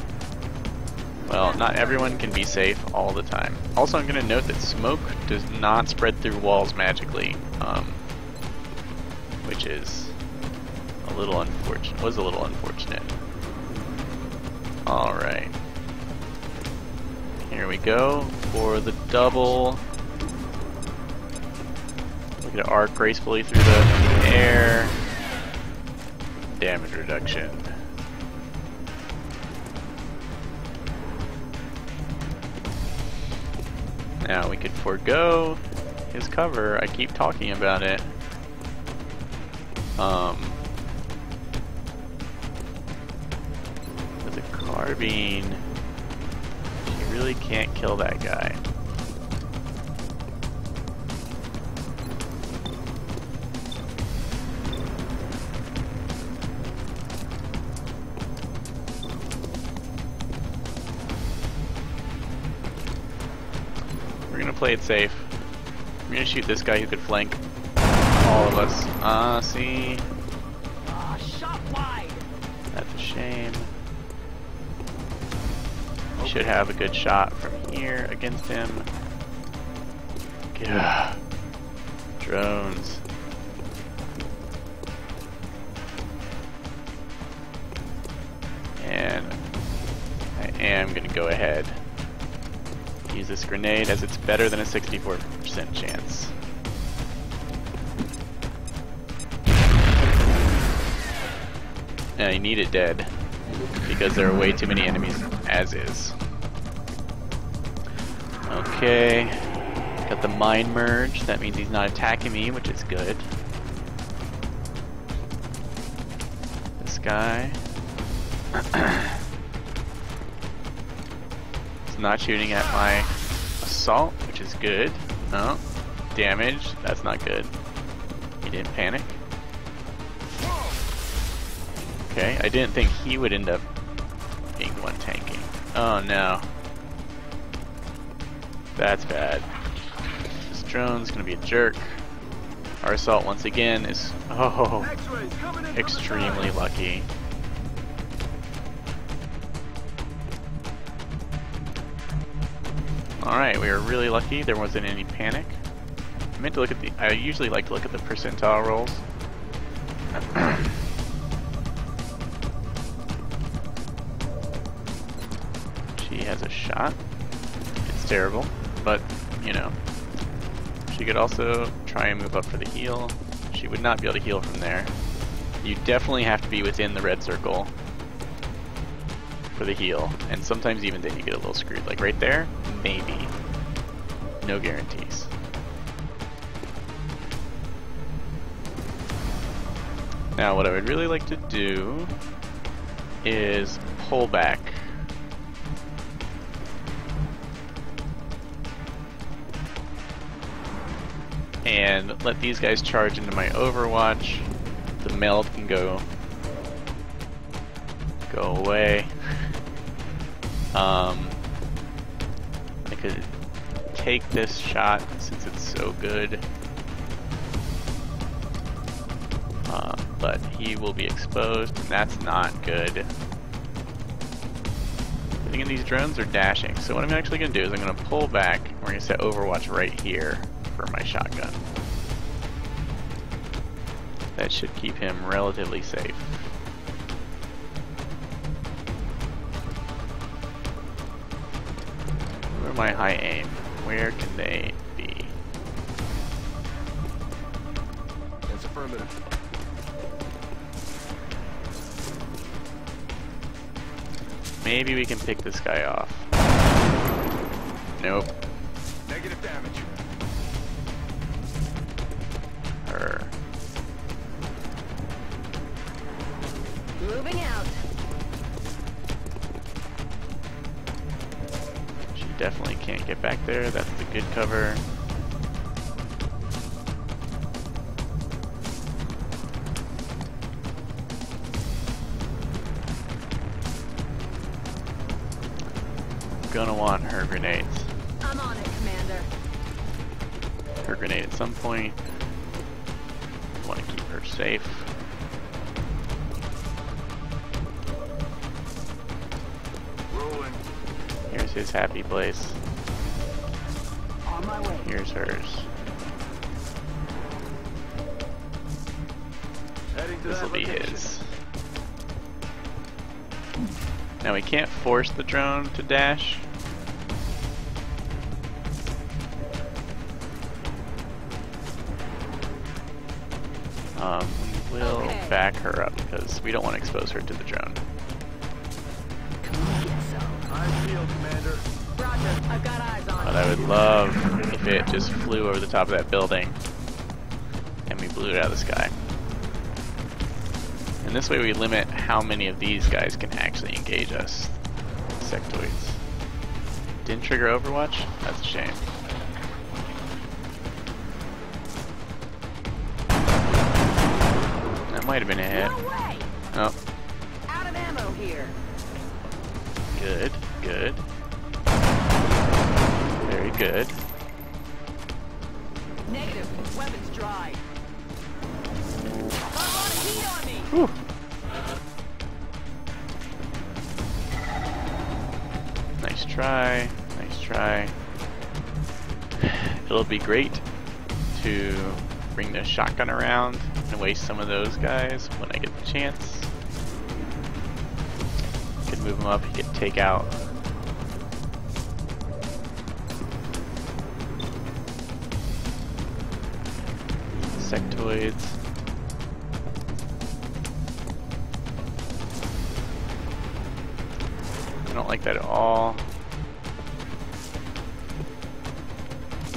S1: Well, not everyone can be safe all the time. Also, I'm going to note that smoke does not spread through walls magically, which is a little unfortunate. Was a little unfortunate. All right, here we go for the double. We're going to arc gracefully through the air. Damage reduction. Now we could forego his cover. I keep talking about it. With a carbine, you really can't kill that guy. Play it safe. I'm gonna shoot this guy who could flank all of us. See?
S3: Shot wide.
S1: That's a shame. We should have a good shot from here against him. Gah. Drones. And I am gonna go ahead. Use this grenade as it's better than a 64% chance. I need it dead because there are way too many enemies as is. Okay, got the mind merge. That means he's not attacking me, which is good. This guy. He's not shooting at my assault, which is good. No, damage. That's not good. He didn't panic. Okay, I didn't think he would end up being the one tanking. Oh no. That's bad. This drone's gonna be a jerk. Our assault once again is extremely lucky. Alright, we were really lucky. There wasn't any panic. I meant to look at the. I usually like to look at the percentile rolls. She has a shot. It's terrible, but you know. She could also try and move up for the heal. She would not be able to heal from there. You definitely have to be within the red circle for the heal, and sometimes even then you get a little screwed. Like right there, maybe. No guarantees. Now what I would really like to do is pull back. And let these guys charge into my Overwatch. The meld can go away. I could take this shot since it's so good. But he will be exposed, and that's not good. I think these drones are dashing, so what I'm actually going to do is I'm going to pull back. We're going to set Overwatch right here for my shotgun. That should keep him relatively safe. Where my high aim? Where can they be?
S12: That's affirmative.
S1: Maybe we can pick this guy off. Nope.
S12: Negative damage.
S1: Her.
S3: Moving out.
S1: She definitely can't get back there. That's the good cover. Gonna want her grenades.
S3: I'm on it, Commander.
S1: Her grenade at some point. Want to keep her safe.
S12: Rolling.
S1: Here's his happy place.
S3: On my way.
S1: Here's hers.
S12: Heading to
S1: This will
S12: that
S1: be
S12: location.
S1: his. Now we can't force the drone to dash. We will back her up because we don't want to expose her to the drone.
S12: I'm field, Commander.
S3: Roger, I've got eyes on
S1: But I would love if it just flew over the top of that building and we blew it out of the sky. And this way we limit how many of these guys can actually engage us. Sectoids. Didn't trigger Overwatch? That's a shame. That might have been a hit.
S3: No way!
S1: Oh,
S3: Out of ammo here.
S1: good, good. Very good.
S3: Negative. Weapons dry. Got a lot of heat on me.
S1: Whew. Nice try, nice try. It'll be great to bring the shotgun around and waste some of those guys when I get the chance. Could move them up, he could take out. Sectoids. don't like that at all.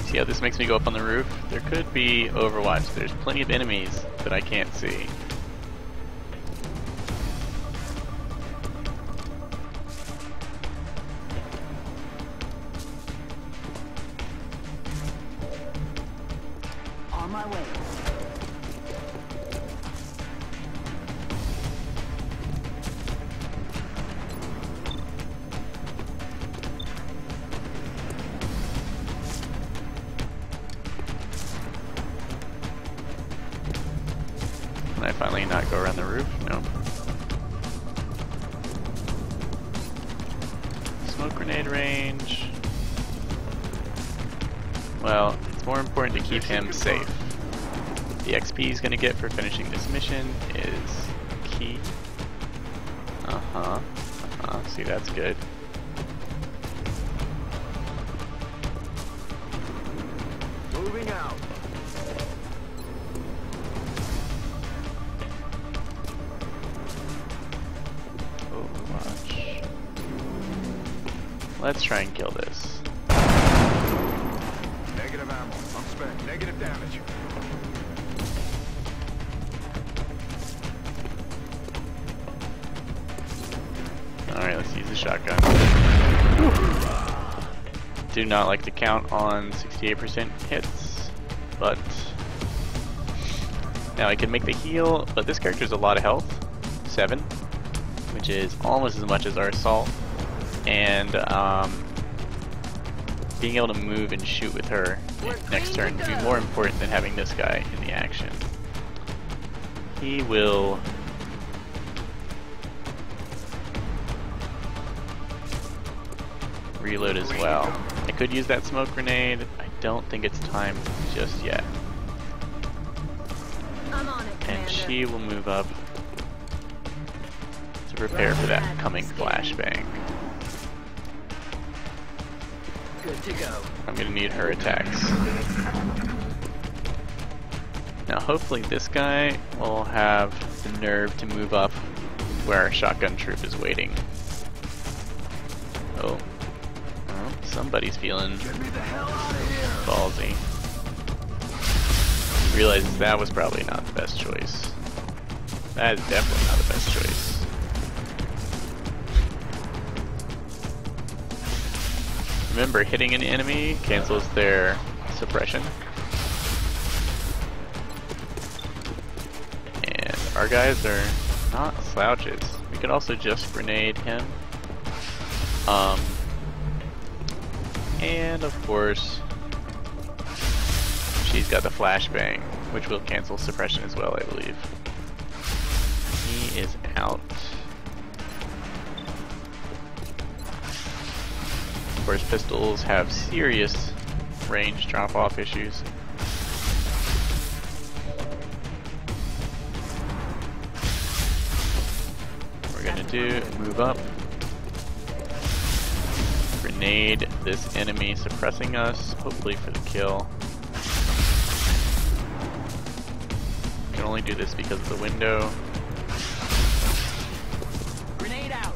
S1: See how this makes me go up on the roof? There could be Overwatch. There's plenty of enemies that I can't see.
S7: On my way.
S1: Can I finally not go around the roof? No. Smoke grenade range. Well, it's more important to keep him safe. The XP he's gonna get for finishing this mission is key. See, that's good.
S12: Moving out.
S1: Overwatch. Let's try and kill this.
S12: Negative ammo. I'm spent. Negative damage.
S1: Alright, let's use the shotgun. Do not like to count on 68% hits, but now I can make the heal, but this character has a lot of health, 7, which is almost as much as our assault, and being able to move and shoot with her next turn would be more important than having this guy in the action. He will reload as well. I could use that smoke grenade. I don't think it's time just yet.
S3: I'm on it, Commander.
S1: And she will move up to prepare for that coming flashbang.
S7: Good to go.
S1: I'm gonna need her attacks. Now hopefully this guy will have the nerve to move up where our shotgun troop is waiting. Oh. Somebody's feeling ballsy. Realizes that was probably not the best choice. That is definitely not the best choice. Remember, hitting an enemy cancels their suppression. And our guys are not slouches. We could also just grenade him. And of course, she's got the flashbang, which will cancel suppression as well, I believe. He is out. Of course, pistols have serious range drop-off issues. What we're gonna do, move up. Grenade this enemy suppressing us, hopefully for the kill. Can only do this because of the window.
S7: Grenade out.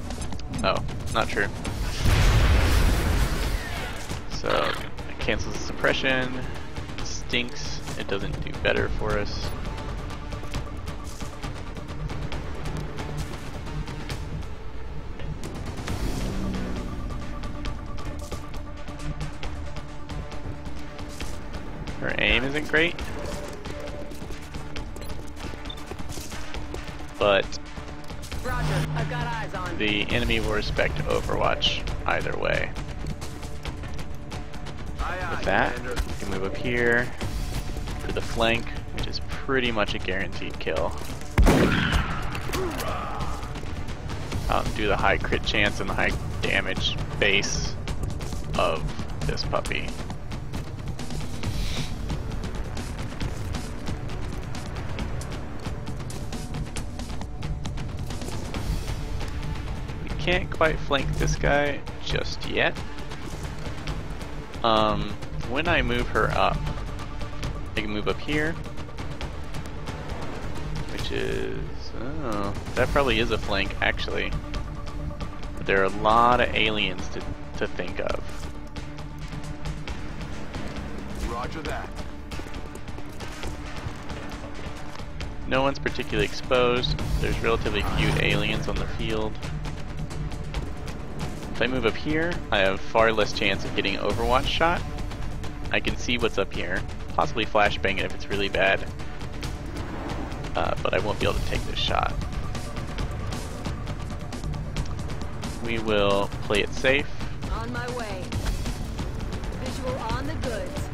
S1: Oh, not true. So it cancels the suppression. It stinks. It doesn't do better for us. Her aim isn't great, but
S3: Roger, I've got eyes on.
S1: the enemy will respect Overwatch either way. With that, we can move up here to the flank, which is pretty much a guaranteed kill. Do the high crit chance and the high damage base of this puppy. Can't quite flank this guy just yet. When I move her up, I can move up here, which is, oh, that probably is a flank actually. there are a lot of aliens to think of.
S12: Roger that.
S1: No one's particularly exposed. There's relatively few aliens on the field. If I move up here, I have far less chance of getting Overwatch shot. I can see what's up here. Possibly flashbang it if it's really bad. But I won't be able to take this shot. We will play it safe.
S3: On my way. Visual on the goods.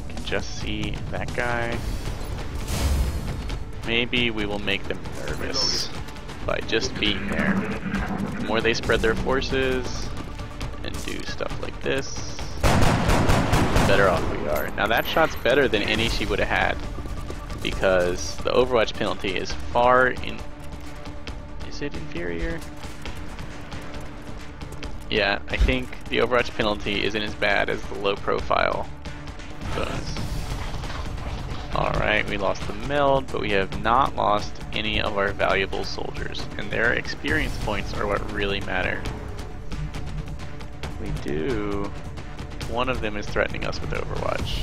S1: Can just see that guy. Maybe we will make them nervous by just being there. The more they spread their forces and do stuff like this, the better off we are. Now that shot's better than any she would have had, because the Overwatch penalty is far in... Is it inferior? Yeah, I think the Overwatch penalty isn't as bad as the low profile bonus. Alright, we lost the meld, but we have not lost any of our valuable soldiers, and their experience points are what really matter. We do... One of them is threatening us with Overwatch.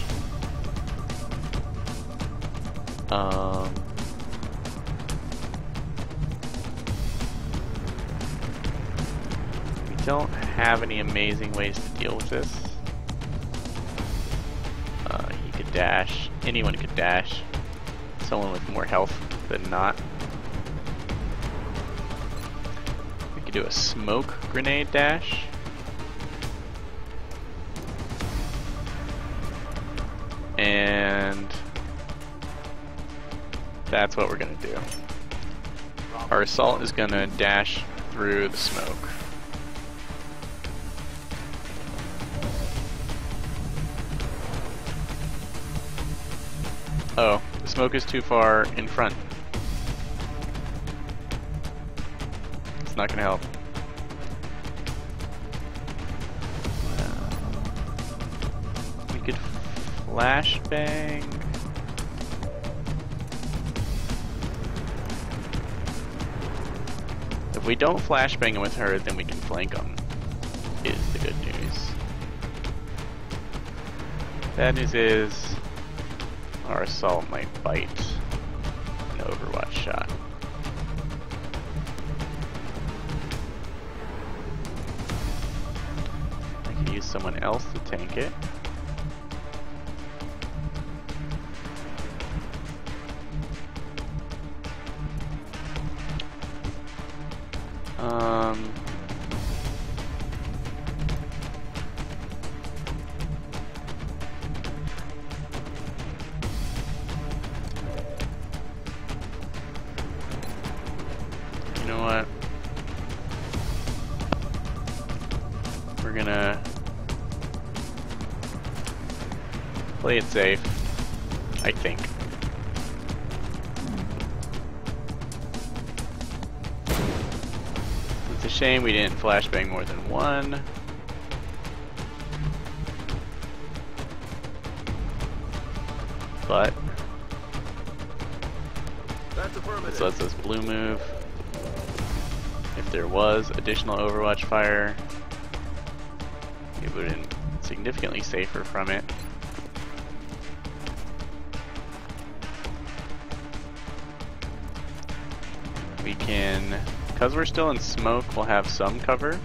S1: We don't have any amazing ways to deal with this. He could dash. Anyone could dash. Someone with more health than not. We could do a smoke grenade dash. And that's what we're gonna do. Our assault is gonna dash through the smoke. Oh, the smoke is too far in front. It's not gonna help. We could flashbang. If we don't flashbang with her, then we can flank them, is the good news. Bad news is our assault might bite an Overwatch shot. I can use someone else to tank it. You know what? We're gonna play it safe, I think. It's a shame we didn't flashbang more than one. But this lets us blue move. If there was additional Overwatch fire, it would have been significantly safer from it. We can, because we're still in smoke, we'll have some cover.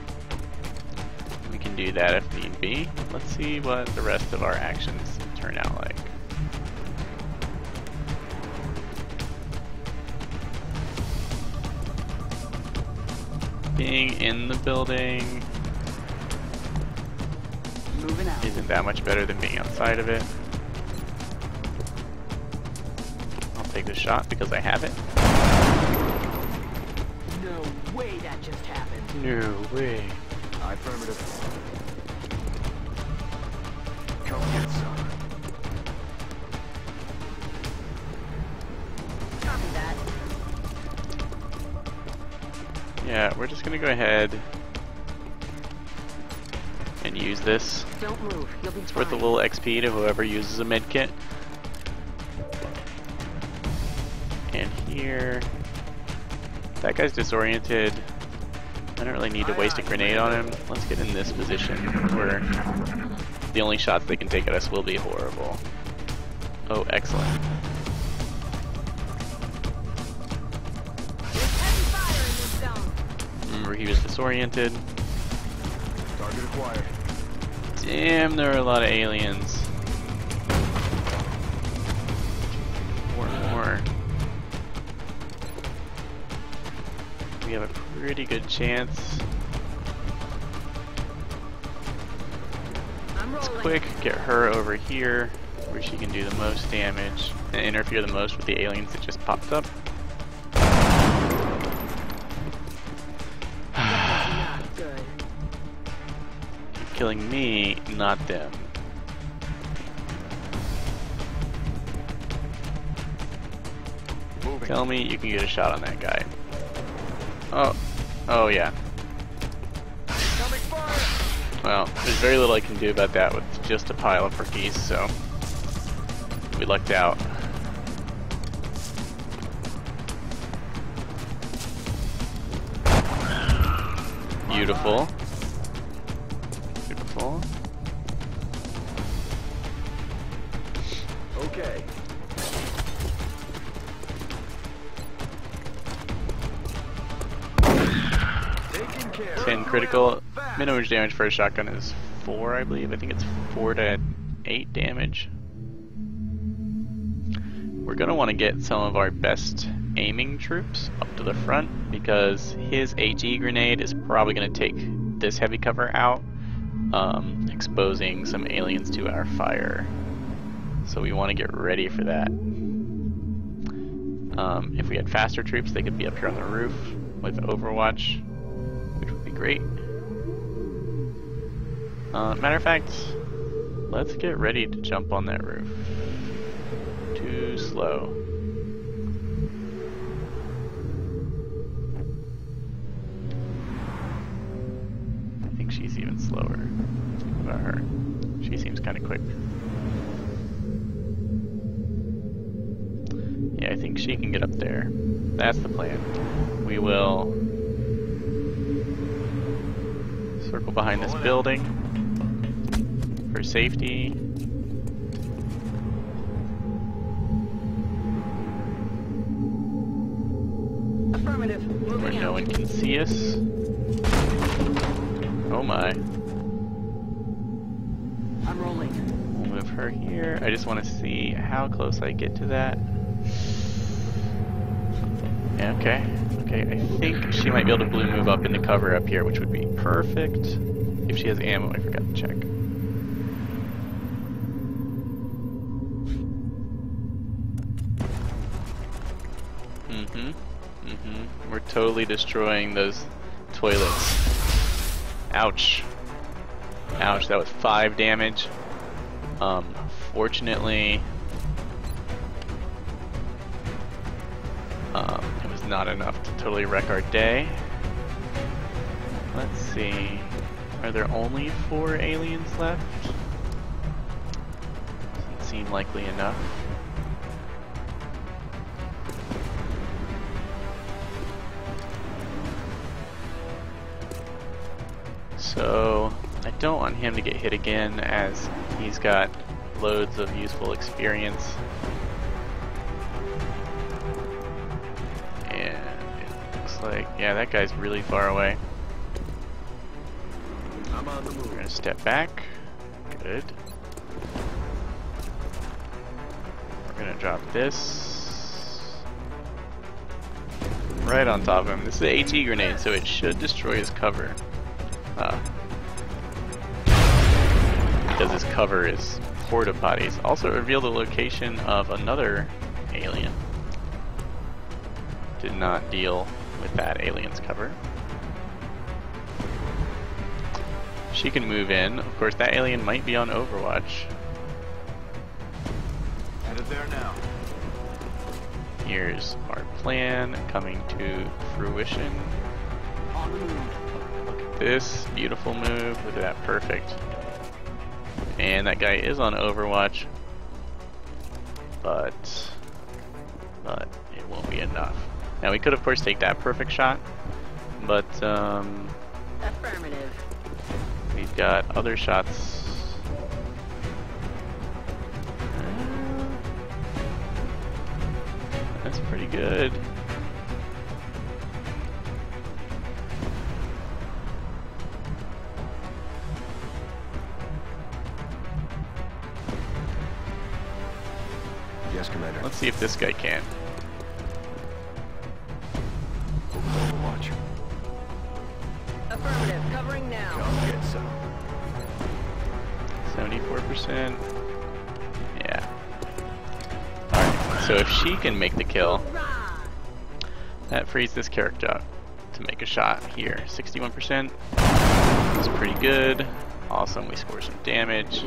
S1: We can do that if need be. Let's see what the rest of our actions turn out like. Being in the building isn't that much better than being outside of it. I'll take the shot because I have it.
S11: No way that just happened.
S1: No way.
S12: Affirmative. Come get some.
S11: Copy that.
S1: Yeah, we're just gonna go ahead and use this.
S11: Don't move. You'll be
S1: It's worth a little XP to whoever uses a medkit. And here That guy's disoriented. I don't really need to waste a grenade on him. Let's get in this position where the only shots they can take at us will be horrible. Oh, excellent. Remember, he was disoriented.
S12: Target acquired.
S1: Damn, there are a lot of aliens. More. We have a pretty good chance. Let's quick get her over here where she can do the most damage and interfere the most with the aliens that just popped up. Keep killing me, not them. Tell me you can get a shot on that guy. Oh yeah. Well, there's very little I can do about that with just a pile of rookies, so we lucked out. Beautiful. Beautiful.
S12: Okay.
S1: 10 critical. Minimum damage for a shotgun is 4, I believe. I think it's 4 to 8 damage. We're going to want to get some of our best aiming troops up to the front because his HE grenade is probably going to take this heavy cover out, exposing some aliens to our fire. So we want to get ready for that. If we had faster troops, they could be up here on the roof with Overwatch, which would be great. Matter of fact, let's get ready to jump on that roof. Too slow. I think she's even slower. What about her? She seems kind of quick. Yeah, I think she can get up there. That's the plan. We will circle behind this building for safety.
S11: Affirmative.
S1: Where no one can see us. Oh my.
S11: I'm rolling.
S1: We'll move her here. I just want to see how close I get to that. Yeah, okay. Okay, I think she might be able to blue move up into cover up here, which would be perfect. If she has ammo, I forgot to check. We're totally destroying those toilets. Ouch. Ouch, that was 5 damage. Fortunately, it was not enough to totally wreck our day. Let's see. Are there only 4 aliens left? Doesn't seem likely enough. So I don't want him to get hit again as he's got loads of useful experience. And it looks like, yeah, that guy's really far away.
S12: I'm on the move.
S1: We're gonna step back. Good. We're gonna drop this right on top of him. This is an AT grenade, so it should destroy his cover. Because his cover is porta potties. Also reveal the location of another alien. Did not deal with that alien's cover. She can move in. Of course, that alien might be on Overwatch.
S12: Headed there now.
S1: Here's our plan coming to fruition.
S11: On the move.
S1: Look at this beautiful move. Look at that, perfect. And that guy is on Overwatch, but it won't be enough. Now we could of course take that perfect shot, but
S11: Affirmative.
S1: we've got other shots. That's pretty good.
S2: Yes, Commander.
S1: Let's see if this guy can.
S2: Overwatch.
S11: Affirmative. Covering now.
S2: Come get some.
S1: 74%. Yeah. Alright, so if she can make the kill, that frees this character up to make a shot here. 61%. That's pretty good. Awesome, we score some damage.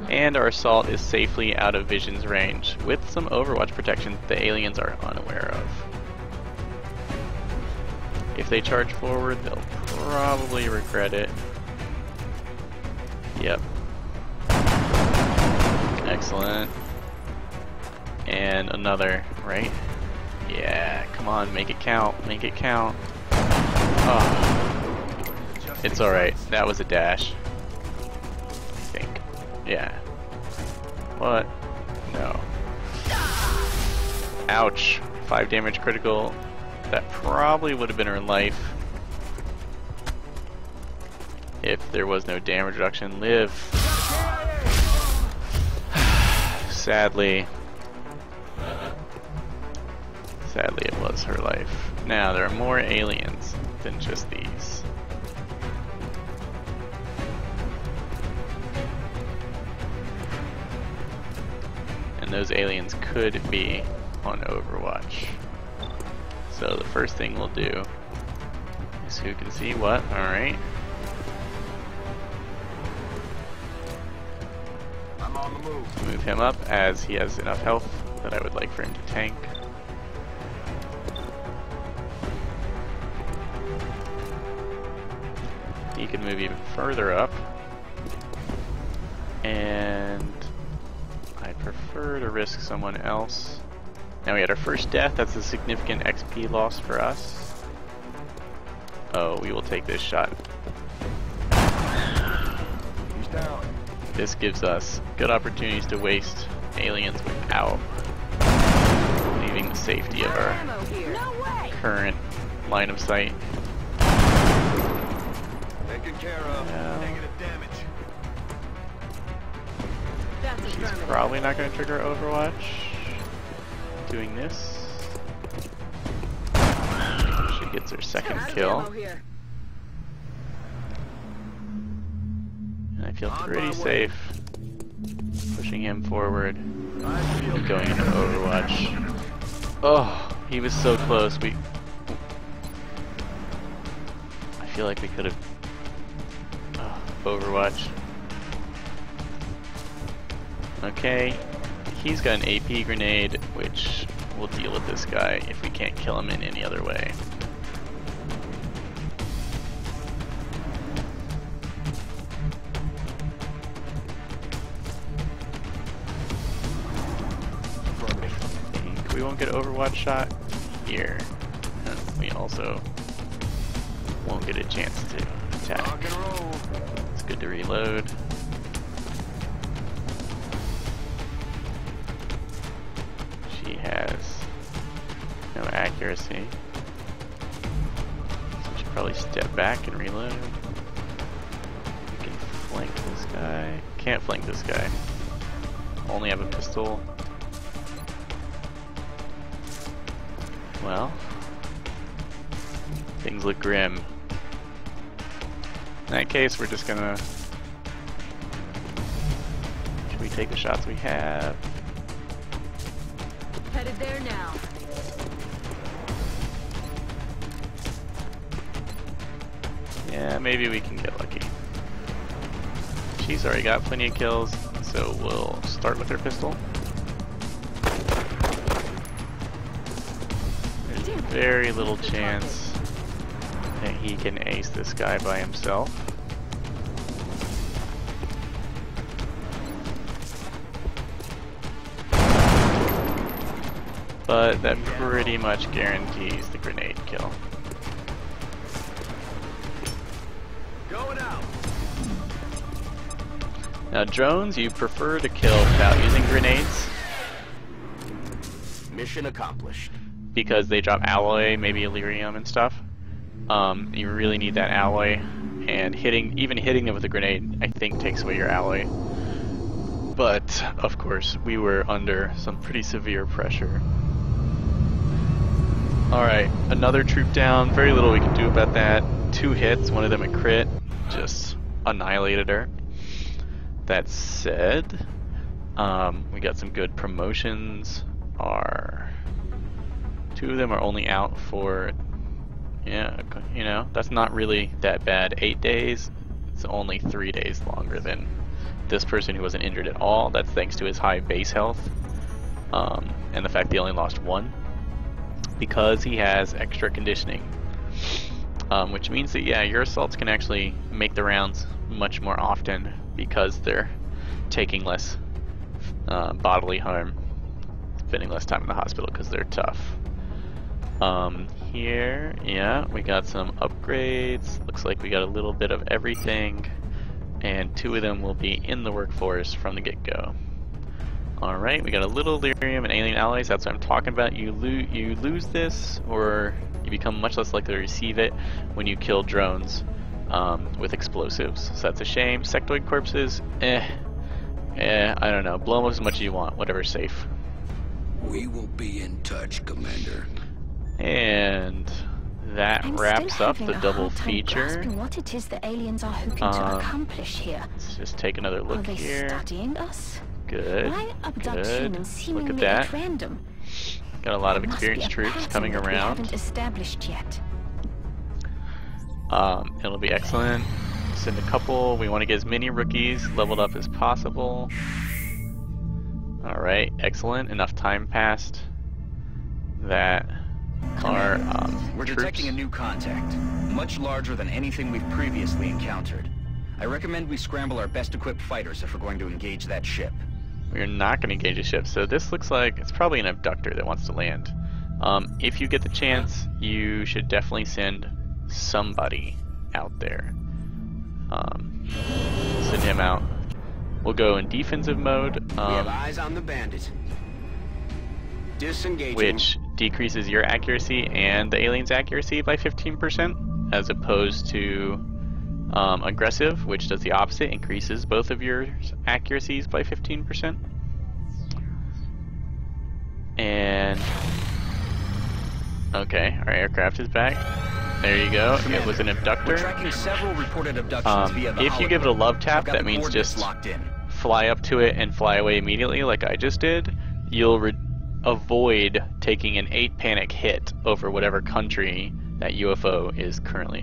S1: And our assault is safely out of Vision's range, with some Overwatch protection the aliens are unaware of. If they charge forward, they'll probably regret it. Yep. Excellent. And another, right? Yeah, come on, make it count, make it count. Oh. It's alright, that was a dash. I think. Yeah. What? No. Ouch. 5 damage critical. That probably would have been her life if there was no damage reduction. Live. Sadly. Sadly it was her life. Now there are more aliens than just these. And those aliens could be on Overwatch. So the first thing we'll do is who can see what, alright.
S12: I'm on the move.
S1: Move him up as he has enough health that I would like for him to tank. He can move even further up. And I prefer to risk someone else. Now we had our first death, that's a significant XP loss for us. Oh, we will take this shot.
S12: He's down.
S1: This gives us good opportunities to waste aliens without leaving the safety of our current line of sight.
S12: Taken care of. Negative damage.
S1: She's probably not going to trigger Overwatch. Doing this. She gets her second kill. And I feel pretty safe pushing him forward and going into Overwatch. Oh, he was so close. I feel like we could have Overwatch. Okay, he's got an AP grenade, which will deal with this guy if we can't kill him in any other way. I think we won't get Overwatch shot here. And we also won't get a chance to attack. It's good to reload. She has no accuracy. So we should probably step back and reload. We can flank this guy. Can't flank this guy. Only have a pistol. Well, things look grim. In that case, we're just gonna... Should we take the shots we have?
S3: Headed there now.
S1: Yeah, maybe we can get lucky. She's already got plenty of kills, so we'll start with her pistol. There's very little chance that he can ace this guy by himself. but that pretty much guarantees the grenade kill.
S2: Going out.
S1: Now drones you prefer to kill without using grenades
S2: Mission accomplished.
S1: because they drop alloy, maybe Illyrium and stuff. You really need that alloy, and even hitting them with a grenade I think takes away your alloy. But of course we were under some pretty severe pressure. Alright, another troop down, very little we can do about that. 2 hits, one of them a crit, just annihilated her. That said, we got some good promotions. 2 of them are only out for, yeah, you know, that's not really that bad. 8 days, it's only 3 days longer than this person who wasn't injured at all. That's thanks to his high base health, and the fact that he only lost 1, because he has extra conditioning. Which means that, yeah, your assaults can actually make the rounds much more often because they're taking less bodily harm, spending less time in the hospital because they're tough. Here, yeah, we got some upgrades. Looks like we got a little bit of everything, and 2 of them will be in the workforce from the get-go. Alright, we got a little lyrium and alien alloys. That's what I'm talking about. You lose this, or you become much less likely to receive it when you kill drones with explosives. So that's a shame. Sectoid corpses, I don't know. Blow them up as much as you want. Whatever's safe.
S6: We will be in touch, Commander.
S1: And that wraps up the double feature.
S8: What it is the aliens are hoping to accomplish here.
S1: Let's just take another look
S8: Are they
S1: here.
S8: studying us?
S1: Good.
S8: Why abduct humans
S1: Look at
S8: seemingly
S1: that.
S8: at random?
S1: Got a lot of
S8: There must be
S1: experienced
S8: a
S1: troops
S8: pattern
S1: coming
S8: that we
S1: around.
S8: haven't established yet.
S1: It'll be excellent. Send a couple. We want to get as many rookies leveled up as possible. Alright, excellent. Enough time passed that our
S2: We're
S1: troops...
S2: detecting a new contact, much larger than anything we've previously encountered. I recommend we scramble our best equipped fighters if we're going to engage that ship.
S1: We're not going to engage a ship, so this looks like it's probably an abductor that wants to land. If you get the chance, you should definitely send somebody out there. Send him out. We'll go in defensive mode,
S2: We have eyes on the bandit. Disengaging.
S1: which decreases your accuracy and the alien's accuracy by 15%, as opposed to aggressive, which does the opposite, increases both of your accuracies by 15%. And okay, our aircraft is back. There you go. It was an abductor.
S2: We're tracking several reported abductions via the
S1: If you give it a love tap, that means just
S2: locked in.
S1: fly up to it and fly away immediately, like I just did. You'll avoid taking an 8 panic hit over whatever country that UFO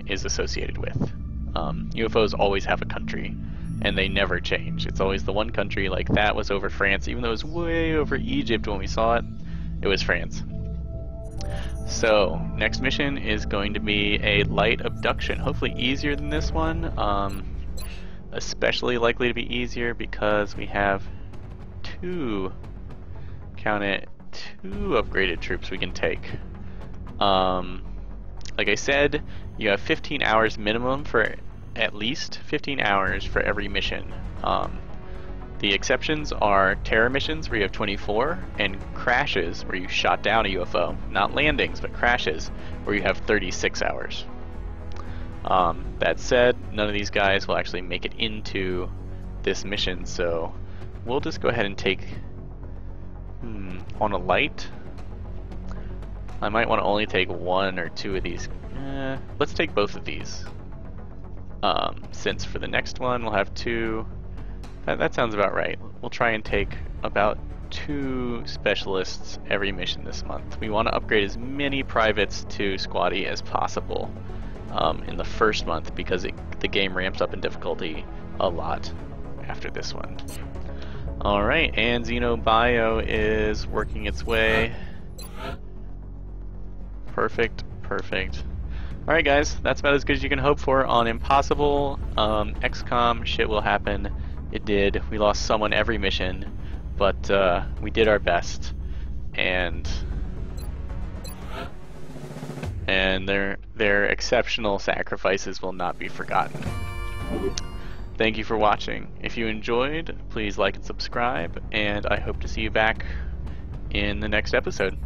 S1: is associated with. UFOs always have a country, and they never change. It's always the one country. Like that was over France, even though it was way over Egypt when we saw it. It was France. So next mission is going to be a light abduction. Hopefully easier than this one. Especially likely to be easier because we have 2, count it, 2 upgraded troops we can take. Like I said, you have 15 hours minimum for at least 15 hours for every mission. The exceptions are terror missions where you have 24, and crashes where you shot down a UFO. Not landings, but crashes where you have 36 hours. That said, none of these guys will actually make it into this mission, so we'll just go ahead and take on a light. I might want to only take 1 or 2 of these. Let's take both of these. Since for the next one we'll have 2. That sounds about right. We'll try and take about 2 specialists every mission this month. We want to upgrade as many privates to Squatty as possible in the first month, because the game ramps up in difficulty a lot after this one. Alright, and Xenobio is working its way. Perfect, perfect. Alright guys, that's about as good as you can hope for on Impossible. XCOM, shit will happen. It did. We lost someone every mission, but we did our best. And and their exceptional sacrifices will not be forgotten. Thank you for watching. If you enjoyed, please like and subscribe, and I hope to see you back in the next episode.